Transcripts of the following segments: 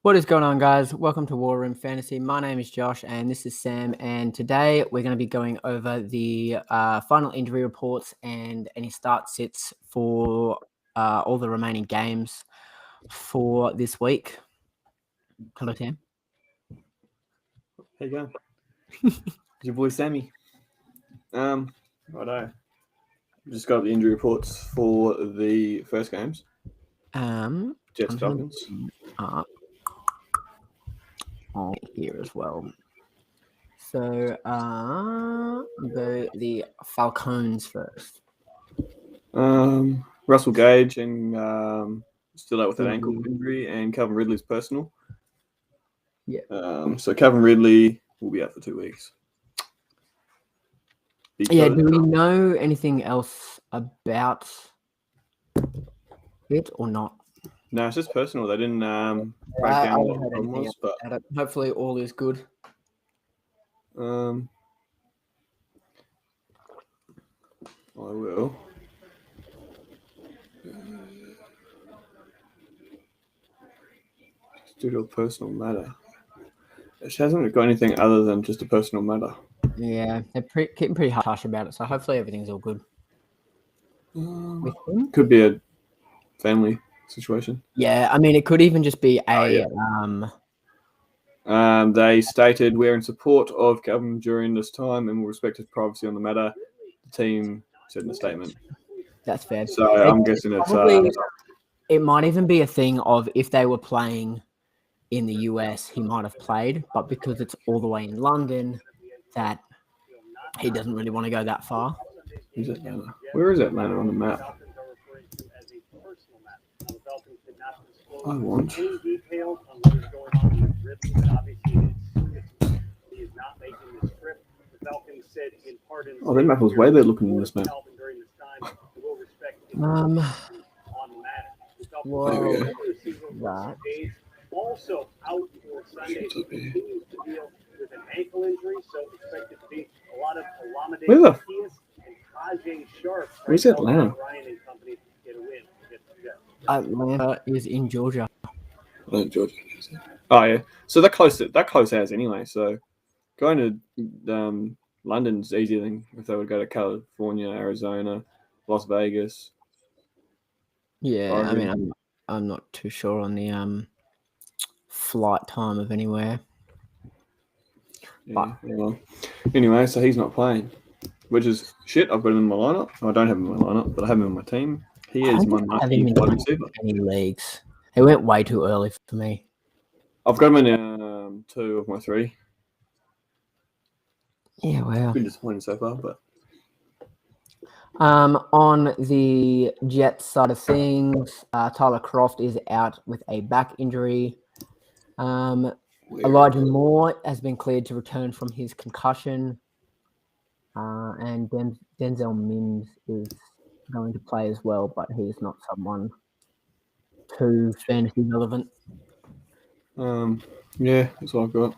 What is going on, guys? Welcome to War Room Fantasy. My name is Josh, and this is Sam. And today we're going to be going over the final injury reports and any start sits for all the remaining games for this week. Hello, Tam. How you going? It's your boy Sammy. Righto. Just got the injury reports for the first games. Jets Falcons. Here as well. So the Falcons first. Russell Gage and still out with that ankle injury, and Calvin Ridley's personal. Yeah. So Calvin Ridley will be out for 2 weeks. Do we know anything else about it or not? No, it's just personal. They didn't break down what the problem was, but hopefully all is good. I will. Due to a personal matter. She hasn't got anything other than just a personal matter. Yeah, they're keeping pretty hush about it, so hopefully everything's all good. Could be a family situation. Yeah, I mean, it could even just be They stated, "We're in support of Calvin during this time and will respect his privacy on the matter," the team said in a statement. That's fair. So I'm guessing it might even be a thing of if they were playing in the US, he might have played, but because it's all the way in London, that he doesn't really want to go that far. Is Atlanta? Where is Atlanta on the map? I want. Oh, that map was way better looking than this map. Well, that. Also out for Sunday, continues to deal with an ankle injury, so expected to be a lot of Olamide Macias and Tajay Sharp. Where's Atlanta? Ryan and company get a win. Atlanta is in Georgia. Georgia. Oh yeah, so they're close as anyway. So going to London's easier than if they would go to California, Arizona, Las Vegas. Yeah, Oregon. I mean, I'm not too sure on the flight time of anywhere. Yeah, well, anyway, so he's not playing, which is shit. I've got him in my lineup. I don't have him in my lineup, but I have him in my team. He is my wide receiver. Any leagues? He went way too early for me. I've got him in 2 of my 3. Yeah, wow. Been disappointed so far, but. On the Jets side of things, Tyler Croft is out with a back injury. Elijah Moore has been cleared to return from his concussion. And Denzel Mims is going to play as well, but he is not someone too fantasy relevant. Yeah, that's what I've got.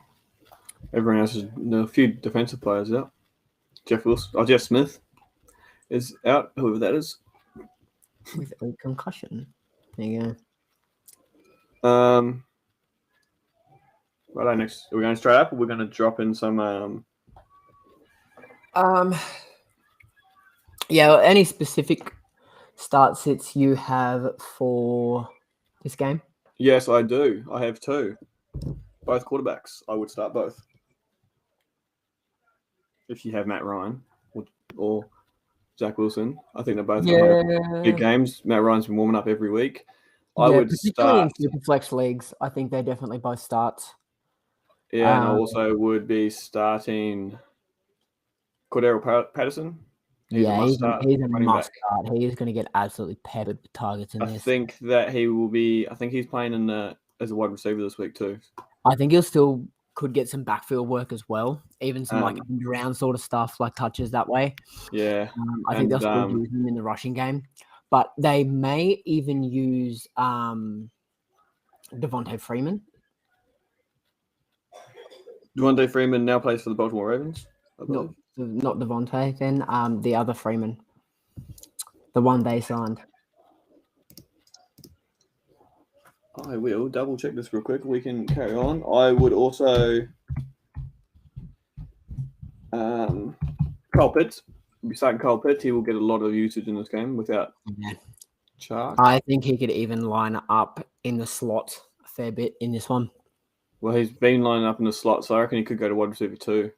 Everyone else is a few defensive players out. Jeff Smith is out, whoever that is. With a concussion. There you go. Right, next. Are we going straight up, or we're going to drop in some? Yeah. Any specific start sits you have for this game? Yes, I do. I have 2. Both quarterbacks. I would start both. If you have Matt Ryan or Zach Wilson, I think they're both good games. Matt Ryan's been warming up every week. I would start in Superflex leagues. I think they definitely both start. Yeah, and I also would be starting Cordero Patterson. He's a must start. He is going to get absolutely peppered with targets in this. I think that he will be. I think he's playing as a wide receiver this week too. I think he'll still could get some backfield work as well, even some like round sort of stuff, like touches that way. Yeah, I think they'll still use him in the rushing game, but they may even use Devontae Freeman. Devontae Freeman now plays for the Baltimore Ravens. Not Devontae, then the other Freeman, the one they signed. I will double check this real quick. We can carry on. I would also Kyle Pitts. We'll be starting Kyle Pitts. He will get a lot of usage in this game without Chark. I think he could even line up in the slot a fair bit in this one. Well, he's been lining up in the slot, so I reckon he could go to wide receiver too.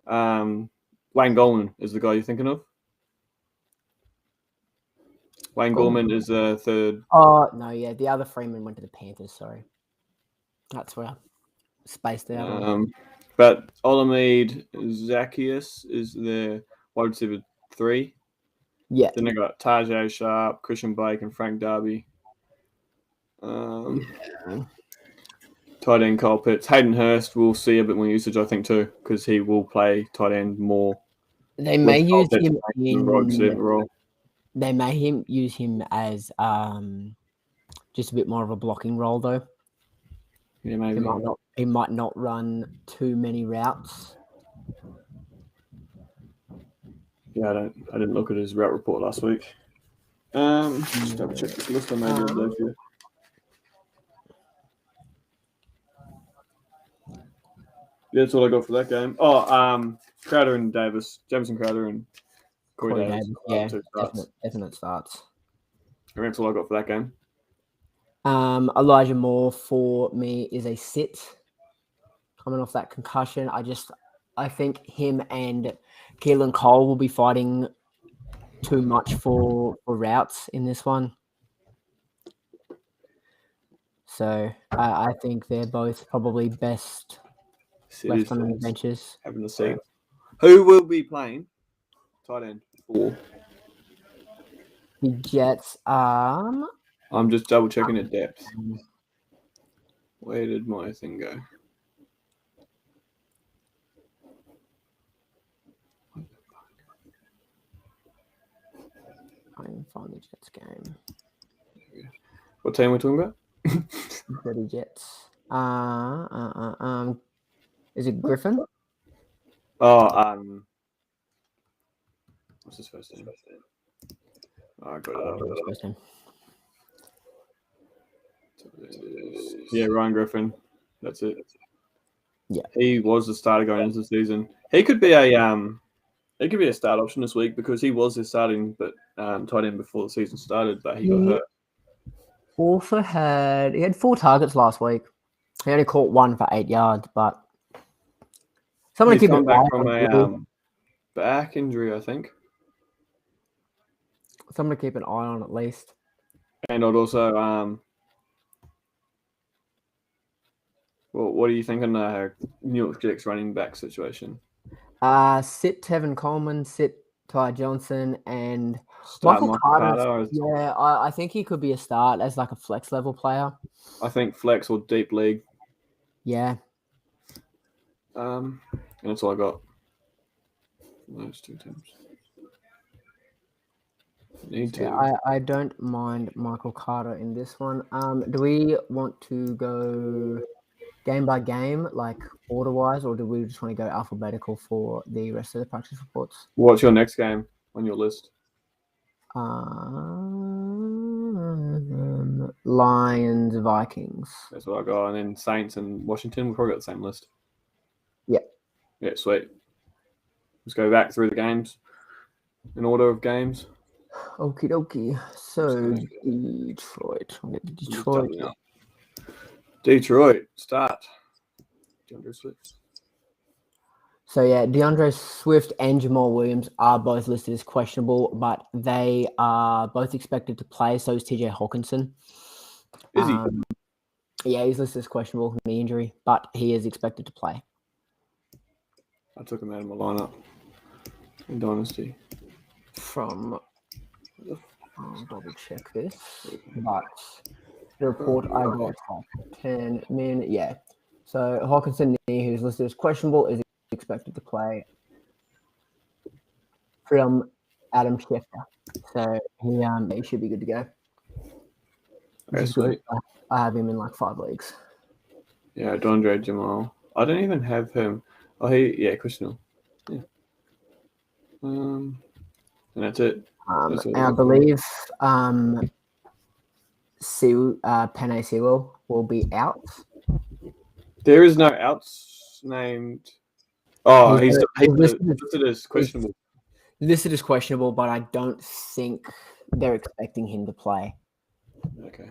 Wayne Goldman is the guy you're thinking of. Wayne Gorman is the third. Oh, no, yeah. The other Freeman went to the Panthers, sorry. That's where I spaced out. But Olamide Zacchaeus is the wide receiver 3. Yeah. Then they got Tajay Sharp, Christian Blake, and Frank Darby. Tight end Kyle Pitts. Hayden Hurst will see a bit more usage, I think, too, because he will play tight end more. They may use him in wide receiver role. They may use him as just a bit more of a blocking role, though. Yeah, maybe. He might not run too many routes. Yeah, I didn't look at his route report last week. Just double check this list I made the other day for you. Yeah, that's all I got for that game. Oh, Crowder and Davis, Jamison Crowder and Corey Davis. Yeah, definite starts. And that's all I got for that game. Elijah Moore for me is a sit. Coming off that concussion, I think him and Keelan Cole will be fighting too much for routes in this one. So I think they're both probably best left on the benches. Having a seat. Who will be playing tight end for? The Jets. I'm just double checking at depth. Where did my thing go? I can find the Jets game. What team are we talking about? The Jets. Is it Griffin? Oh, what's his first name? Oh, I got it. First name. Yeah, Ryan Griffin. That's it. Yeah, he was the starter going into the season. He could be a start option this week because he was the starting tight end before the season started, but he got hurt. Also he had 4 targets last week. He only caught 1 for 8 yards, but He's come back from a back injury, I think. Someone to keep an eye on at least. And I'd also what do you think on the New York Jets running back situation? Sit Tevin Coleman, sit Ty Johnson, and Michael Carter. Yeah, I think he could be a start as like a flex level player. I think flex or deep league. Yeah. And that's all I got. Those 2 teams. I don't mind Michael Carter in this one. Do we want to go game by game, like order wise, or do we just want to go alphabetical for the rest of the practice reports? What's your next game on your list? Lions, Vikings. That's what I got. And then Saints and Washington. We've probably got the same list. Yeah. Yeah, sweet. Let's go back through the games in order of games. Okie dokie. So Detroit. Detroit, start. DeAndre Swift. So yeah, DeAndre Swift and Jamal Williams are both listed as questionable, but they are both expected to play. So is TJ Hawkinson. Is he? Yeah, he's listed as questionable from the injury, but he is expected to play. I took him out of my lineup in Dynasty. I'll double check this, but the report I got 10 minutes. Yeah. So Hawkinson, who's listed as questionable, is expected to play from Adam Schefter. So he should be good to go. Okay, sweet. I have him in like 5 leagues. Yeah, DeAndre Jamal. I don't even have him. Oh, questionable. Yeah. And that's it. And I believe Penei Sewell will be out. There is no outs named. Oh, he's listed as questionable. Listed as questionable, but I don't think they're expecting him to play. Okay.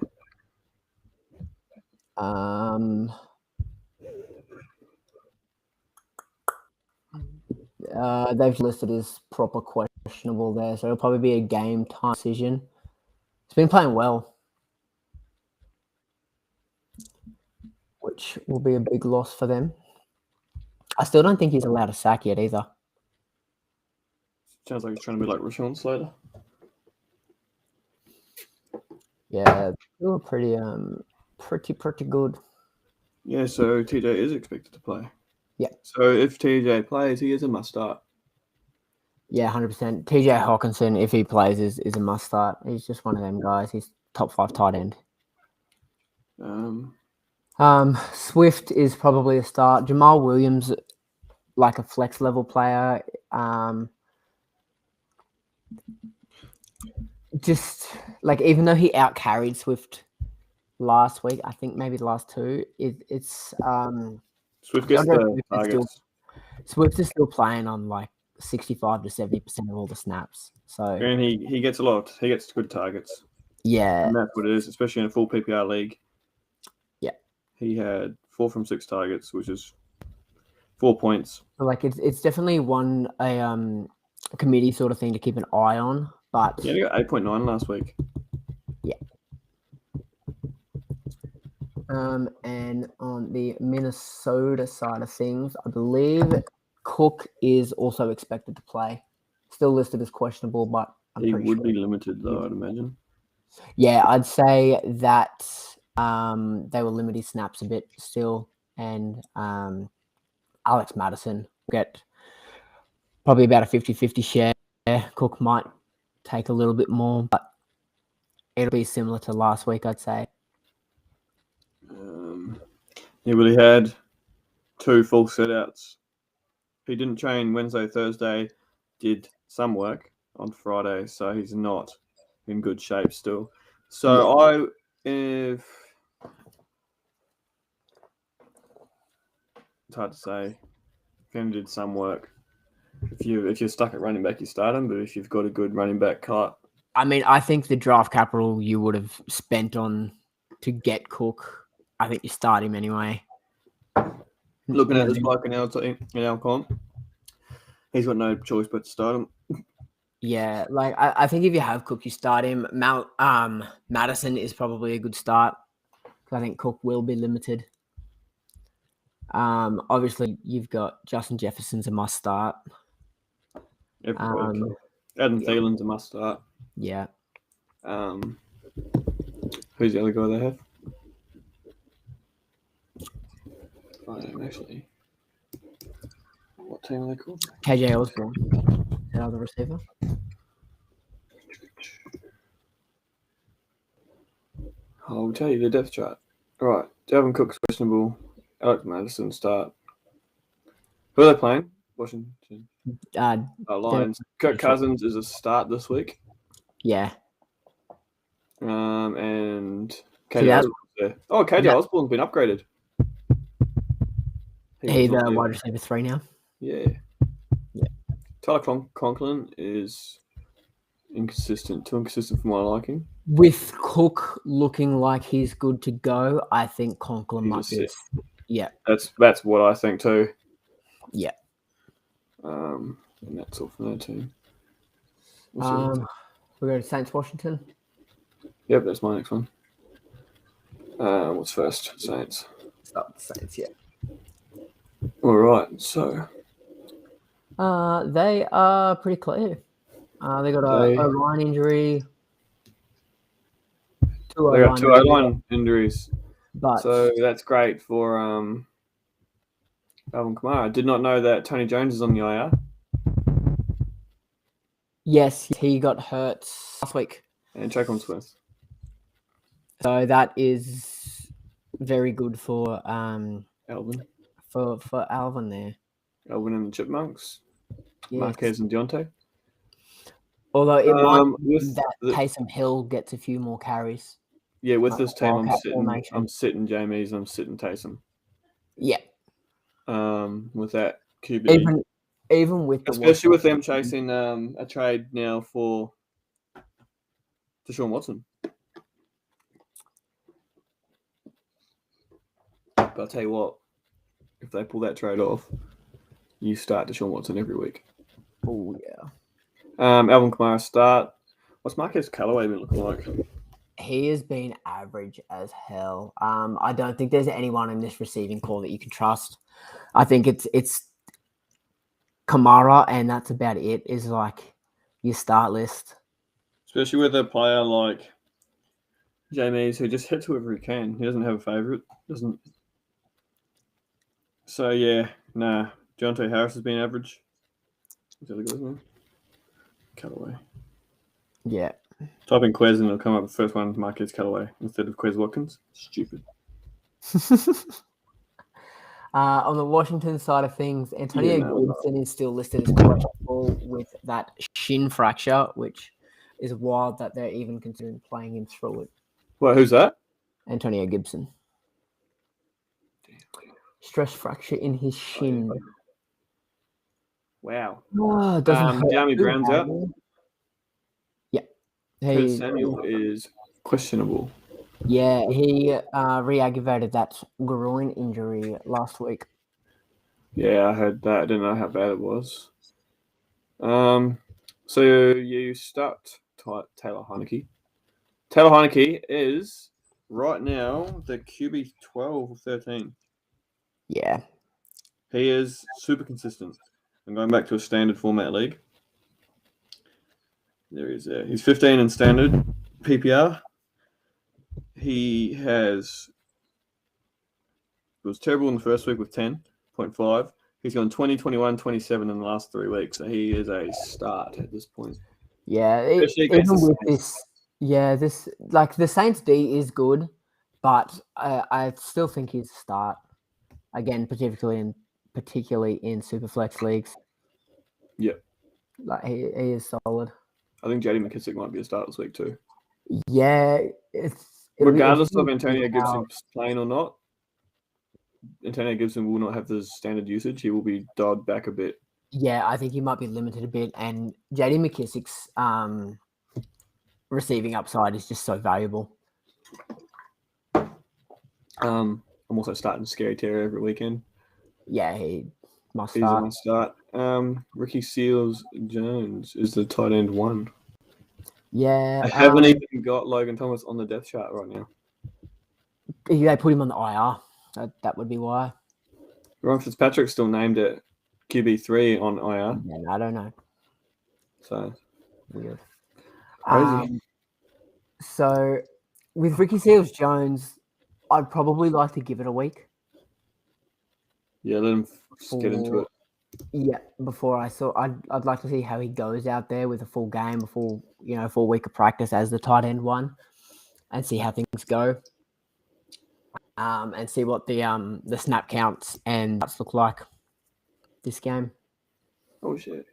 They've listed as proper questionable there, so it'll probably be a game time decision. He's been playing well, which will be a big loss for them. I still don't think he's allowed a sack yet either. Sounds like he's trying to be like Rashawn Slater. Yeah, they were pretty good. Yeah, so TJ is expected to play. Yeah. So if TJ plays, he is a must start. Yeah, 100%. TJ Hawkinson, if he plays, is a must start. He's just one of them guys. He's top 5 tight end. Swift is probably a start. Jamal Williams, like a flex level player. Just like, even though he out carried Swift last week, I think maybe the last two, it's Swift gets the targets. Swift is still playing on like 65 to 70% of all the snaps. So and he gets a lot. He gets good targets. Yeah, and that's what it is, especially in a full PPR league. Yeah, he had 4 from 6 targets, which is 4 points. Like it's definitely a committee sort of thing to keep an eye on. But yeah, he got 8.9 last week. Yeah. And on the Minnesota side of things, I believe Cook is also expected to play. Still listed as questionable, but he would be limited though, I'd imagine. Yeah, I'd say that they will limit his snaps a bit still, and Alex Madison will get probably about a 50-50 share. Cook might take a little bit more, but it'll be similar to last week, I'd say. He really had 2 full setouts. He didn't train Wednesday, Thursday, did some work on Friday, so he's not in good shape still. So it's hard to say. If he did some work, if you're stuck at running back, you start him. But if you've got a good running back cut, I mean, I think the draft capital you would have spent on to get Cook, I think you start him anyway. Looking at this bloke in our comp, he's got no choice but to start him. Yeah, like I think if you have Cook, you start him. Madison is probably a good start. I think Cook will be limited. Obviously, you've got Justin Jefferson's a must start. Every week. Adam Thielen's a must start. Yeah. Who's the other guy they have? I don't actually. What team are they called? KJ Osborne. That other receiver. I'll tell you the depth chart. All right. Dalvin Cook's questionable. Alex Madison start. Who are they playing? Washington. Lions. Kirk Cousins is a start this week. Yeah. And KJ Osborne's there. Oh, KJ Osborne's been upgraded. He's a wide receiver 3 now. Yeah. Tyler Conklin is too inconsistent for my liking. With Cook looking like he's good to go, I think Conklin might be. Yeah. That's what I think too. Yeah. And that's all from that team. We go to Saints Washington. Yep, that's my next one. What's first? Saints. Start with Saints, yeah. All right, so they are pretty clear. They got a line injury. They got 2 O-line injuries. But so that's great for Alvin Kamara. I did not know that Tony Jones is on the IR. Yes, he got hurt last week. And Tre'Quan Smith. So that is very good for Alvin. For Alvin there. Alvin and the Chipmunks. Yes. Marquez and Deontay. Although it might be that Taysom Hill gets a few more carries. Yeah, with this team, Wildcat formation. I'm sitting Jamies, I'm sitting Taysom. Yeah. With that QB, even with the especially with them chasing a trade now for Deshaun Watson. But I'll tell you what, if they pull that trade off, you start Deshaun Watson every week. Oh yeah. Alvin Kamara start. What's Marquez Callaway been looking like? He has been average as hell. I don't think there's anyone in this receiving core that you can trust. I think it's Kamara, and that's about it. Is like your start list, especially with a player like Jamies who just hits whoever he can. He doesn't have a favorite. Doesn't. So yeah, nah. Deontay Harris has been average. Is that a good one? Callaway. Yeah. Type in Quez and it'll come up the first one, Marquez Callaway, instead of Quez Watkins. Stupid. On the Washington side of things, Antonio Gibson is still listed as questionable with that shin fracture, which is wild that they're even considering playing him through it. Well, who's that? Antonio Gibson. Stress fracture in his shin. Wow. Oh, doesn't Jamie Brown's out. Yeah. Curtis Samuel is questionable. Yeah, he re-aggravated that groin injury last week. Yeah, I heard that. I didn't know how bad it was. So you start Taylor Heinicke. Taylor Heinicke is right now the QB 12 or 13. Yeah. He is super consistent. I'm going back to a standard format league. There he is there. He's 15 in standard PPR. He was terrible in the first week with 10.5. He's gone 20, 21, 27 in the last 3 weeks. So he is a start at this point. Yeah, even with this, this like the Saints D is good, but I still think he's a start. Again, particularly in Superflex leagues. Yep. Like he is solid. I think JD McKissic might be a start this week too. Yeah, regardless of Antonio Gibson playing or not, Antonio Gibson will not have the standard usage. He will be dialed back a bit. Yeah, I think he might be limited a bit, and JD McKissic's receiving upside is just so valuable. I'm also starting Scary Terry every weekend. Yeah, he must He's a must start. Ricky Seals-Jones is the tight end 1. Yeah. I haven't even got Logan Thomas on the depth chart right now. They put him on the IR. That would be why. Ryan Fitzpatrick's still named at QB3 on IR. Yeah, I don't know. So weird. Crazy. So with Ricky Seals-Jones, I'd probably like to give it a week. Yeah, let him get into it. Yeah, before I'd like to see how he goes out there with a full game, a full week of practice as the tight end 1, and see how things go. And see what the snap counts and stats look like this game. Oh shit.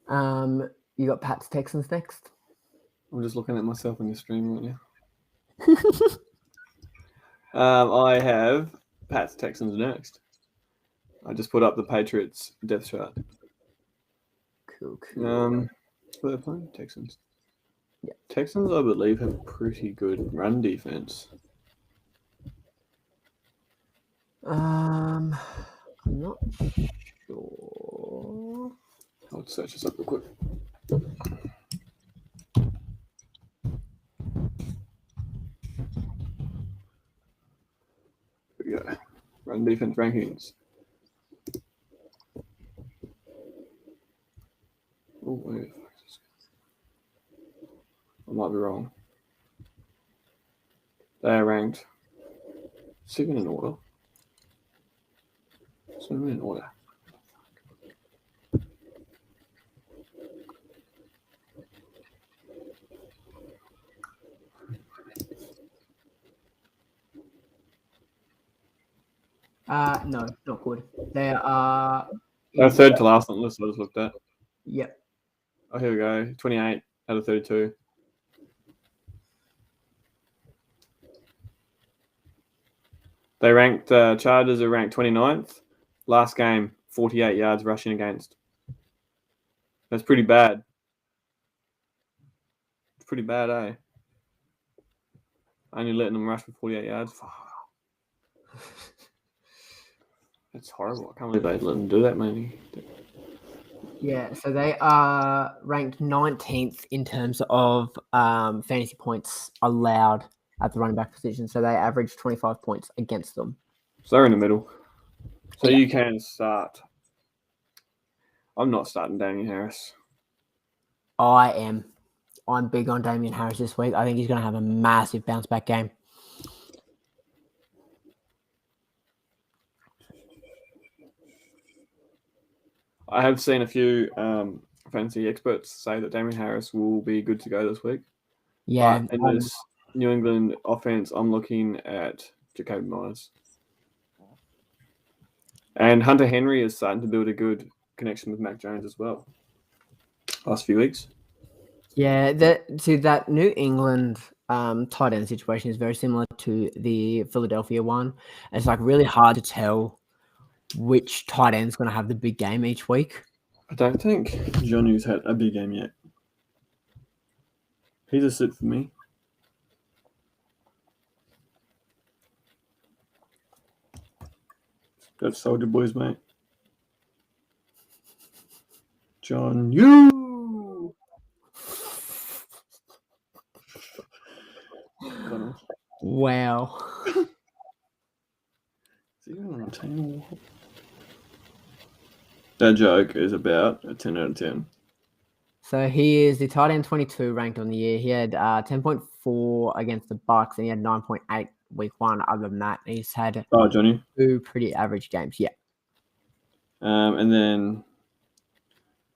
You got Pats Texans next. I'm just looking at myself on your stream right now. I have Pats Texans next. I just put up the Patriots depth chart. Cool. They're playing Texans. Yeah. Texans, I believe, have a pretty good run defense. I'm not sure. I'll search this up real quick. Here we go. Run defense rankings. Oh, wait. I might be wrong. They are ranked 7 in order. 7 in order. No, not good. They are. They're third to last on the list I just looked at. Yep. Oh, here we go. 28 out of 32. They ranked Chargers are ranked 29th. Last game, 48 yards rushing against. That's pretty bad. It's pretty bad, eh? Only letting them rush for 48 yards. That's horrible. I can't believe they let them do that, maybe. Yeah, so they are ranked 19th in terms of fantasy points allowed at the running back position. So they average 25 points against them. So they're in the middle. So Yeah. you can start. I'm not starting Damien Harris. I am. I'm big on Damien Harris this week. I think he's going to have a massive bounce back game. I have seen a few fantasy experts say that Damien Harris will be good to go this week. Yeah. But in this New England offense, I'm looking at Jacoby Myers. And Hunter Henry is starting to build a good connection with Mac Jones as well. Last few weeks. Yeah, that New England tight end situation is very similar to the Philadelphia one. It's like really hard to tell which tight end's going to have the big game each week. I don't think Johnny's had a big game yet. He's a sit for me. That's Soldier Boys, mate. John, you. Wow. Is he even on a team? That joke is about a 10 out of 10. So he is the tight end 22 ranked on the year. He had 10.4 against the Bucks, and he had 9.8 week 1. Other than that, he's had Johnny. 2 pretty average games. Yeah. And then.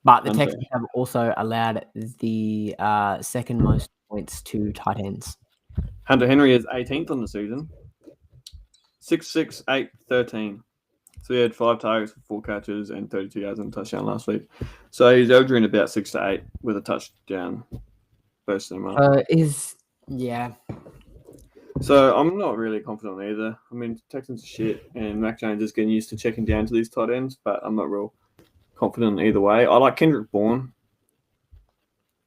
But the Texans have also allowed the second most points to tight ends. Hunter Henry is 18th on the season. 6'6", 8, 13. So he had 5 targets for 4 catches and 32 yards and a touchdown last week. So he's averaging about 6 to 8 with a touchdown boosting him up. Yeah. So I'm not really confident on either. I mean, Texans are shit, and Mac Jones is getting used to checking down to these tight ends, but I'm not real confident in either way. I like Kendrick Bourne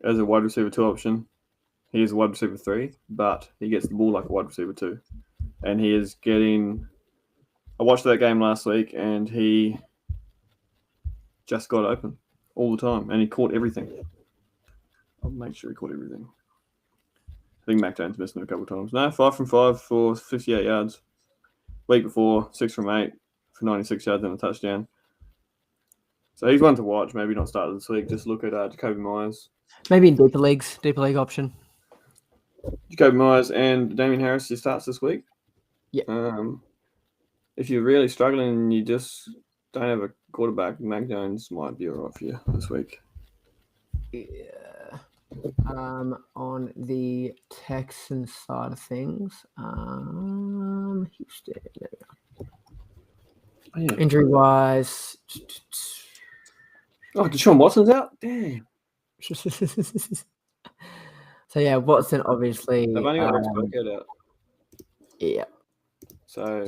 as a wide receiver 2 option. He is a wide receiver 3, but he gets the ball like a wide receiver 2. And he is getting... I watched that game last week, and he just got open all the time, and he caught everything. I'll make sure he caught everything. I think Mac Jones missed him a couple of times. No, 5 from 5 for 58 yards. Week before, 6 from 8 for 96 yards and a touchdown. So he's one to watch. Maybe not start this week. Just look at Jacoby Myers. Maybe in deeper league option. Jacoby Myers and Damien Harris, he starts this week. Yeah. If you're really struggling and you just don't have a quarterback, Mac Jones might be all right for you this week. Yeah. On the Texans side of things, Houston. Oh, yeah. Injury wise. Oh, Deshaun Watson's out? Damn. So yeah, Watson obviously. They've only got Rex Burkhead out. Yeah. So,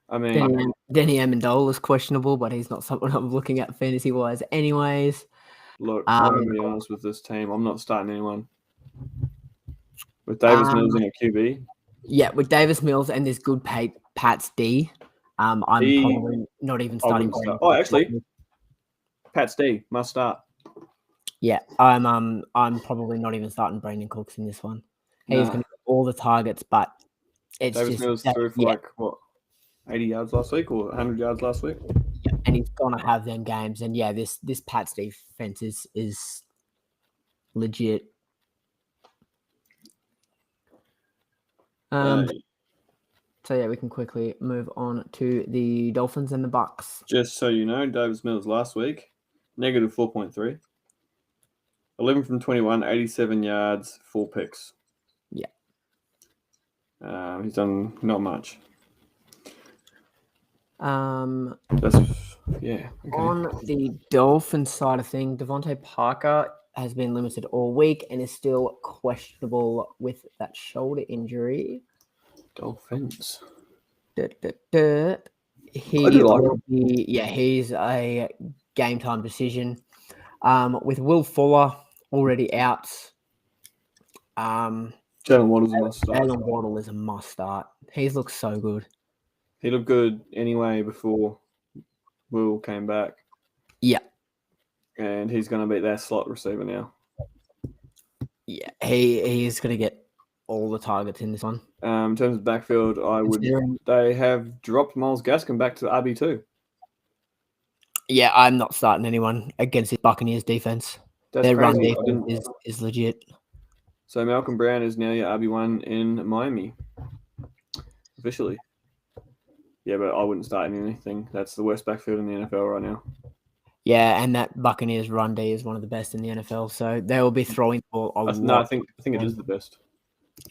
I mean, Danny Amendola is questionable, but he's not someone I'm looking at fantasy wise, anyways. Look, I'm going to be honest with this team. I'm not starting anyone. With Davis Mills in a QB. Yeah, with Davis Mills and this good Pat's D, I'm probably not even starting. Actually, Pat's D must start. Yeah, I'm probably not even starting Brandon Cooks in this one. He's going to get all the targets, but it's Davis Mills threw for 80 yards last week or 100 yards last week. Yeah, and he's going to have them games. And yeah, this Pat's defense is legit. So yeah, we can quickly move on to the Dolphins and the Bucks. Just so you know, Davis Mills last week, negative 4.3. 11 from 21, 87 yards, 4 picks. Yeah. He's done not much. Okay. On the Dolphins side of things, Devontae Parker has been limited all week and is still questionable with that shoulder injury. Dolphins. He I do like will be, he's a game time decision. With Will Fuller already out, Jalen Waddle's a must start. Jalen Waddle is a must start. He's looked so good. He looked good anyway before Will came back. Yeah. And he's going to be their slot receiver now. Yeah, he is going to get all the targets in this one. In terms of backfield, they have dropped Myles Gaskin back to RB2. Yeah, I'm not starting anyone against the Buccaneers defense. Their run defense is legit. So Malcolm Brown is now your RB1 in Miami. Officially. Yeah, but I wouldn't start anything. That's the worst backfield in the NFL right now. Yeah, and that Buccaneers run D is one of the best in the NFL. So they will be throwing all a lot. No, I think it is the best.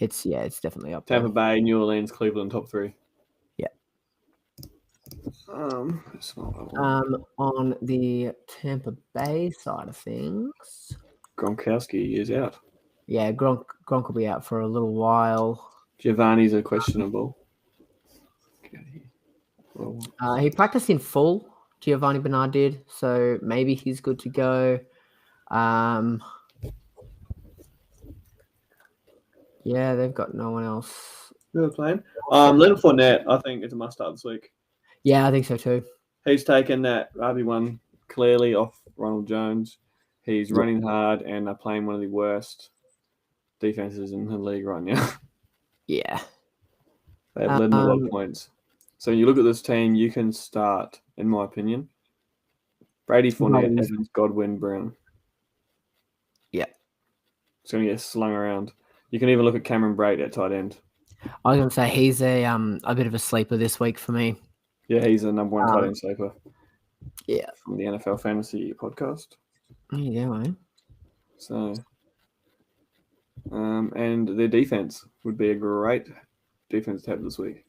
It's definitely up Tampa there. Bay, New Orleans, Cleveland, top 3. Yeah. On the Tampa Bay side of things, Gronkowski is out. Yeah, Gronk will be out for a little while. Giovanni's a questionable. He practiced in full. Giovanni Bernard did, so maybe he's good to go. Yeah, they've got no one else. They're playing. Leonard Fournette, I think it's a must start this week. Yeah, I think so too. He's taken that RB1 clearly off Ronald Jones. He's running hard, and they're playing one of the worst defenses in the league right now. Yeah. They've led in a lot of points. So you look at this team, you can start, in my opinion, Brady, Fournette, Evans, Godwin, Brown. Yeah. It's going to get slung around. You can even look at Cameron Brate at tight end. I was going to say he's a bit of a sleeper this week for me. Yeah, he's a number 1 tight end sleeper. Yeah. From the NFL Fantasy podcast. There you go, man. So, and their defense would be a great defense to have this week.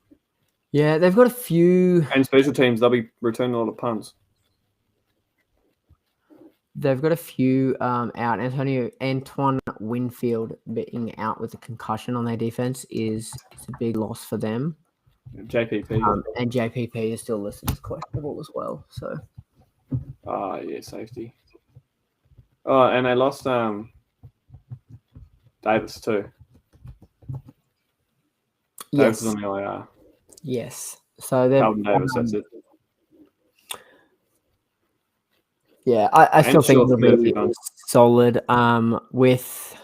Yeah, they've got a few. And special teams, they'll be returning a lot of punts. They've got a few out. Antoine Winfield being out with a concussion on their defense is a big loss for them. JPP. And JPP is still listed as questionable as well. So. Yeah, safety. Oh, and they lost Davis too. Davis is on the IR. Yes. So they're Calvin Davis, that's it. Yeah, I still think it'll be solid. With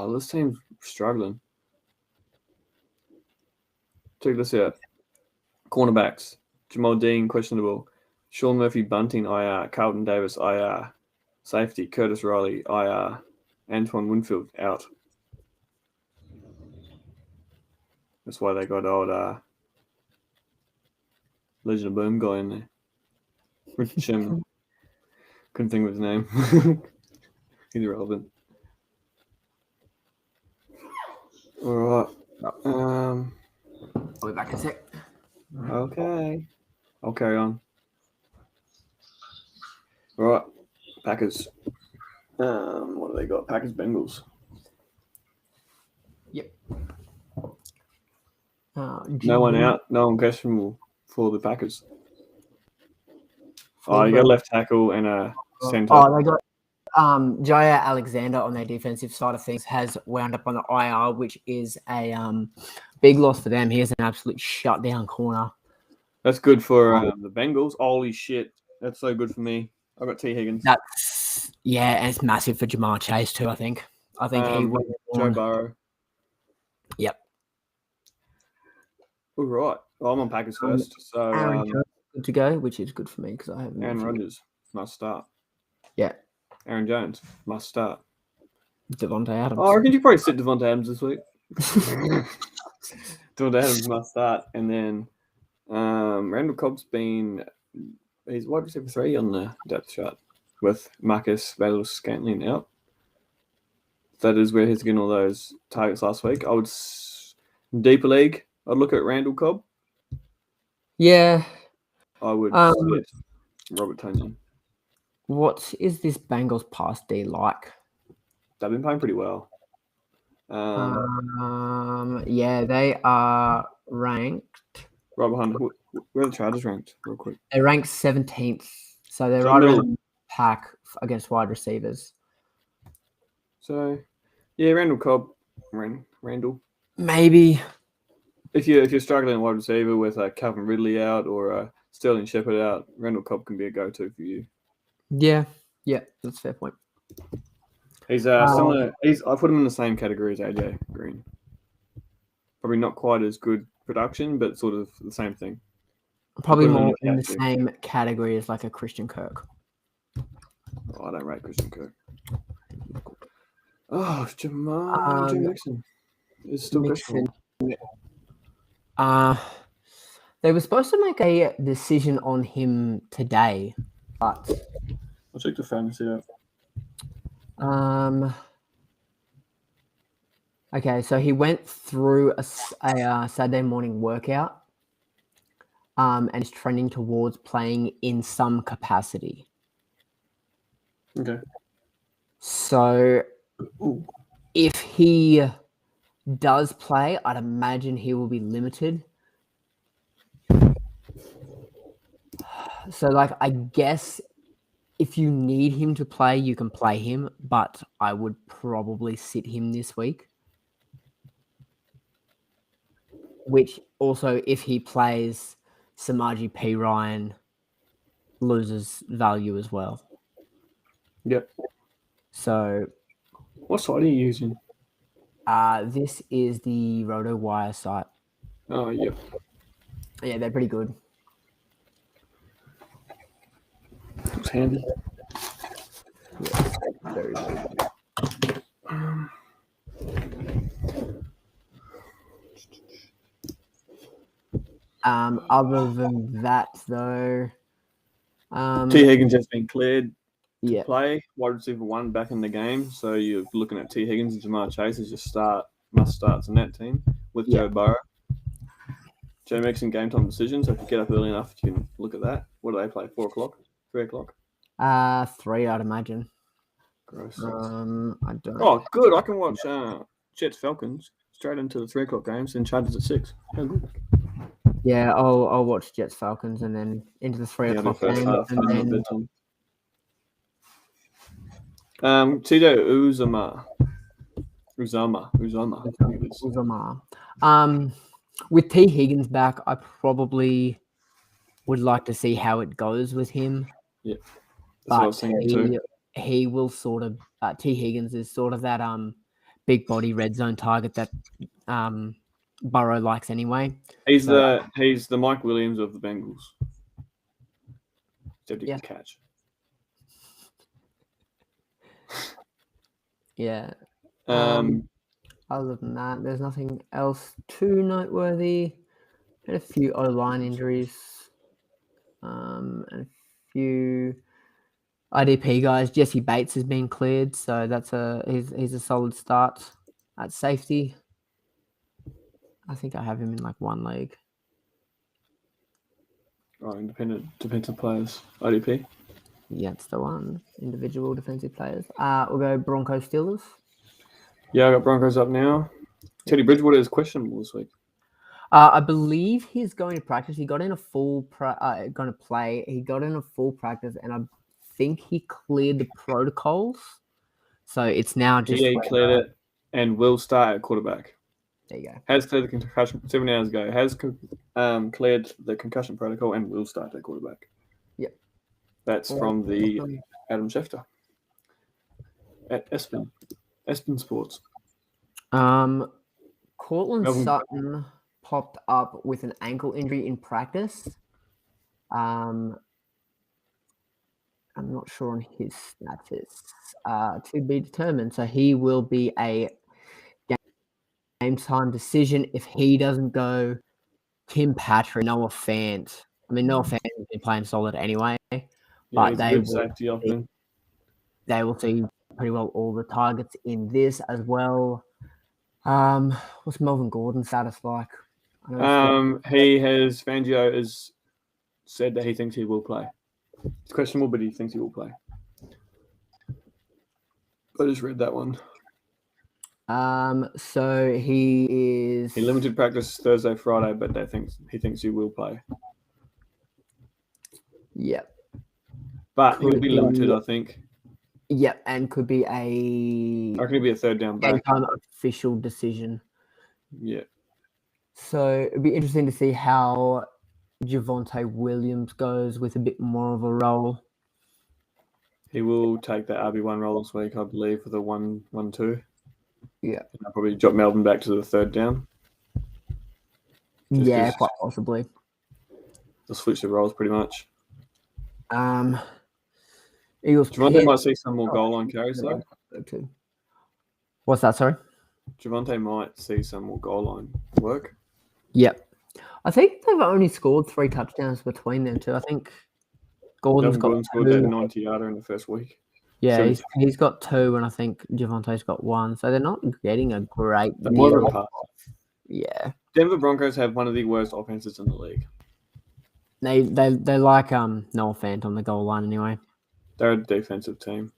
this team's struggling. Check this out. Cornerbacks: Jamal Dean questionable, Sean Murphy Bunting IR, Carlton Davis IR, safety Curtis Riley IR, Antoine Winfield out. That's why they got old Legion of Boom guy in there. Richard Sherman. Couldn't think of his name. He's irrelevant. All right. I'll be back in a sec. Okay. I'll carry on. All right. Packers. What do they got? Packers Bengals. Yep. No one out. No one questionable for the Packers. You got a left tackle and a center. They got Jair Alexander on their defensive side of things has wound up on the IR, which is a big loss for them. He is an absolute shutdown corner. That's good for the Bengals. Holy shit. That's so good for me. I've got T. Higgins. And it's massive for Jamar Chase too, I think. He will. Joe Burrow. Yep. All right. Well, I'm on Packers first. So Aaron Jones good to go, which is good for me because I haven't. Aaron Rodgers must start. Yeah. Aaron Jones must start. Devontae Adams. I reckon you probably sit Devontae Adams this week. Devontae Adams must start. And then Randall Cobb's he's wide receiver 3 on the depth chart with Marcus Valdes-Scantling out. That is where he's getting all those targets last week. I would, deeper league, I'd look at Randall Cobb. Yeah. I would sit Robert Tonyan. What is this Bengals pass D like? They've been playing pretty well. Yeah, they are ranked right behind. Where are the Chargers ranked? Real quick. They rank 17th, so they're So right middle. around the pack against wide receivers. So, yeah, Randall Cobb, Randall. Maybe. If you're struggling at wide receiver with Calvin Ridley out or Sterling Shepard out, Randall Cobb can be a go-to for you. Yeah, that's a fair point. He's similar. I put him in the same category as AJ Green. Probably not quite as good production, but sort of the same thing. Probably put him in more the in the category. same category as like a Christian Kirk. Oh, I don't rate Christian Kirk. Oh, Joe Mixon is still Mixon. questionable. They were supposed to make a decision on him today, but I'll check the fantasy out. Okay, so he went through a Saturday morning workout, and is trending towards playing in some capacity. Okay. So, if he does play, I'd imagine he will be limited. So, like, I guess if you need him to play, you can play him, but I would probably sit him this week. Which also, if he plays, Samaji P. Ryan loses value as well. Yep. So, what site are you using? This is the RotoWire site. Oh, yep. Yeah, they're pretty good. Looks handy. Yeah, very, very good. Other than that, though, T. Higgins has been cleared to yeah, play. Wide receiver 1 back in the game. So you're looking at T. Higgins and Jamar Chase as your must-starts in that team with Joe Burrow. Joe Mixon game time decision. So if you get up early enough, you can look at that. What do they play? 4 o'clock? 3 o'clock? 3, I'd imagine. Gross. I don't. Oh, good. I can watch Jets Falcons straight into the 3 o'clock games and Chargers at 6. How good. Yeah, I'll watch Jets Falcons and then into the 3 o'clock game, and then TJ Uzama. With T. Higgins back, I probably would like to see how it goes with him. Yeah, that's what I was thinking too. He will sort of T. Higgins is sort of that big body red zone target that Burrow likes anyway. He's the Mike Williams of the Bengals. Except he can catch. Yeah. Other than that, there's nothing else too noteworthy. Had a few O-line injuries, and a few IDP guys. Jesse Bates has been cleared, so he's a solid start at safety. I think I have him in like one league. Oh, independent defensive players, IDP. Yeah, it's the one. Individual defensive players. We'll go Broncos Steelers. Yeah, I got Broncos up now. Teddy Bridgewater is questionable this week. I believe he's going to practice. He got in a full going to play. He got in a full practice, and I think he cleared the protocols. So it's now just he cleared it and will start at quarterback. There you go. Has cleared the concussion 7 hours ago. Has cleared the concussion protocol and will start at quarterback. Yep. That's from the Adam Schefter at Espen Sports. Cortland Sutton popped up with an ankle injury in practice. I'm not sure on his status. To be determined. So he will be a game time decision if he doesn't go. Tim Patrick, Noah Fant. I mean, Noah Fant has been playing solid anyway, but they will see pretty well all the targets in this as well. What's Melvin Gordon's status like? Fangio has said that he thinks he will play. It's questionable, but he thinks he will play. I just read that one. So he is. He limited practice Thursday, Friday, but he thinks he will play. Yep. But he'll be limited, I think. Yep, and could be I reckon he'll be a third down game back. time official decision. Yeah. So it'd be interesting to see how Javonte Williams goes with a bit more of a role. He will take that RB1 role this week, I believe, for the 1-1-2. Yeah. And I'll probably drop Melbourne back to the third down. Yeah, quite possibly. They'll switch the roles pretty much. Eagles. Javonte might see some more goal line carries, though. What's that, sorry? Javonte might see some more goal line work. Yep. I think they've only scored 3 touchdowns between them two. I think Gordon's got scored that 90-yarder in the first week. Yeah, he's got 2, and I think Javonte's got 1. So they're not getting a great more of a pass. Yeah. Denver Broncos have one of the worst offenses in the league. They like Noah Fant on the goal line anyway. They're a defensive team.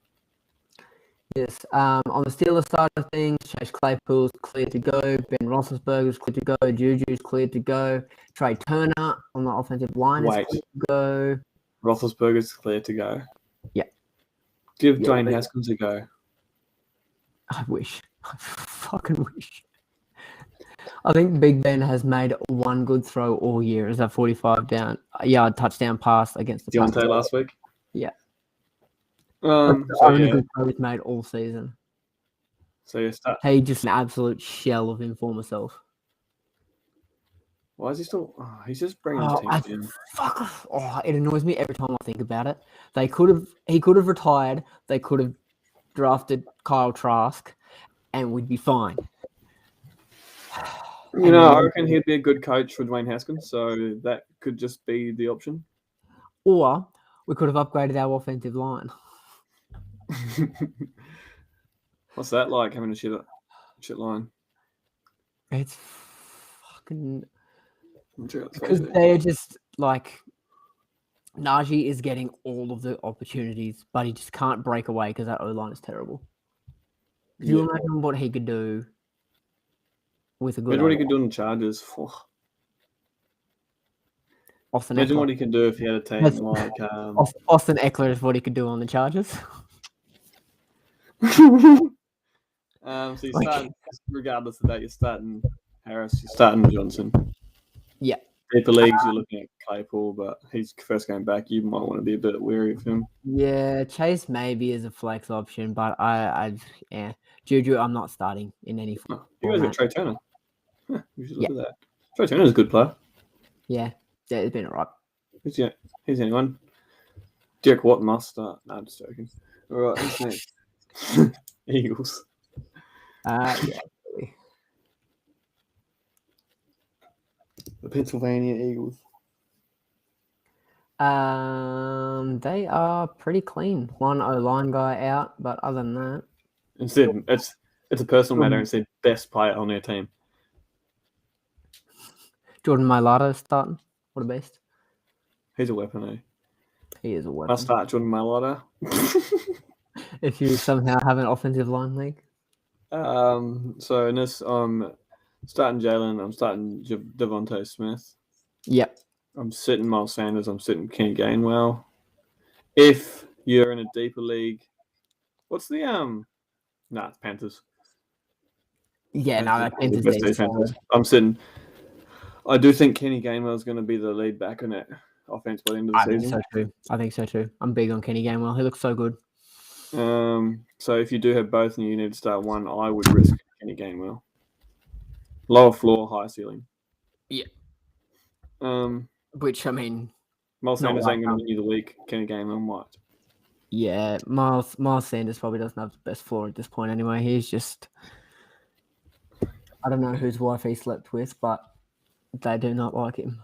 Yes. On the Steelers side of things, Chase Claypool's clear to go. Ben Roethlisberger's clear to go. Juju's clear to go. Trey Turner on the offensive line is clear to go. Roethlisberger's clear to go. Yeah. Give Dwayne Haskins a go. I wish. I fucking wish. I think Big Ben has made one good throw all year. Is that 45-yard touchdown pass against the Deontay last week? Yeah. The only good throw he's made all season. So you start. He just an absolute shell of him former self. Why is he still? Oh, he's just bringing his team in. Fuck off. Oh, it annoys me every time I think about it. He could have retired. They could have drafted Kyle Trask, and we'd be fine. I reckon he'd be a good coach for Dwayne Haskins, so that could just be the option. Or we could have upgraded our offensive line. What's that like, having a shit line? It's fucking... Because they're just like... Najee is getting all of the opportunities, but he just can't break away because that O-line is terrible. Could you imagine what he could do with a good... Imagine what he could do in the Chargers. Imagine what he could do if he had a team like... Austin Eckler is what he could do on the Chargers. So you're starting, regardless of that, you're starting Harris, you're starting Johnson. Yeah. Deeper leagues, you're looking at Claypool, but he's first going back. You might want to be a bit wary of him. Yeah, Chase maybe is a flex option, but Juju, I'm not starting in any form. You guys got Trey Turner. Huh, you should look at that. Trey Turner's a good player. Yeah, it's been alright. Here's anyone. Derek Watt must start. No, I'm just joking. All right, who's next? Eagles. Yeah. The Pennsylvania Eagles. They are pretty clean. One O-line guy out, but other than that, instead it's a personal matter. Instead, best player on their team. Jordan Mailata starting. What a beast! He's a weapon, eh? He is a weapon. I'll start Jordan Mailata. If you somehow have an offensive line league. So in this, I'm starting Jalen. I'm starting Devontae Smith. Yep. I'm sitting Miles Sanders. I'm sitting Kenny Gainwell. If you're in a deeper league, what's the it's Panthers. Yeah, that Panthers. I'm sitting. I do think Kenny Gainwell is going to be the lead back in that offense by the end of the season. I think so too. I'm big on Kenny Gainwell. He looks so good. So if you do have both and you need to start one, I would risk Kenny Gainwell. Lower floor, high ceiling. Yeah. Which Miles Sanders ain't going to win you the week. Kenny Gainwell might. Yeah, Miles Sanders probably doesn't have the best floor at this point anyway. He's just... I don't know whose wife he slept with, but they do not like him.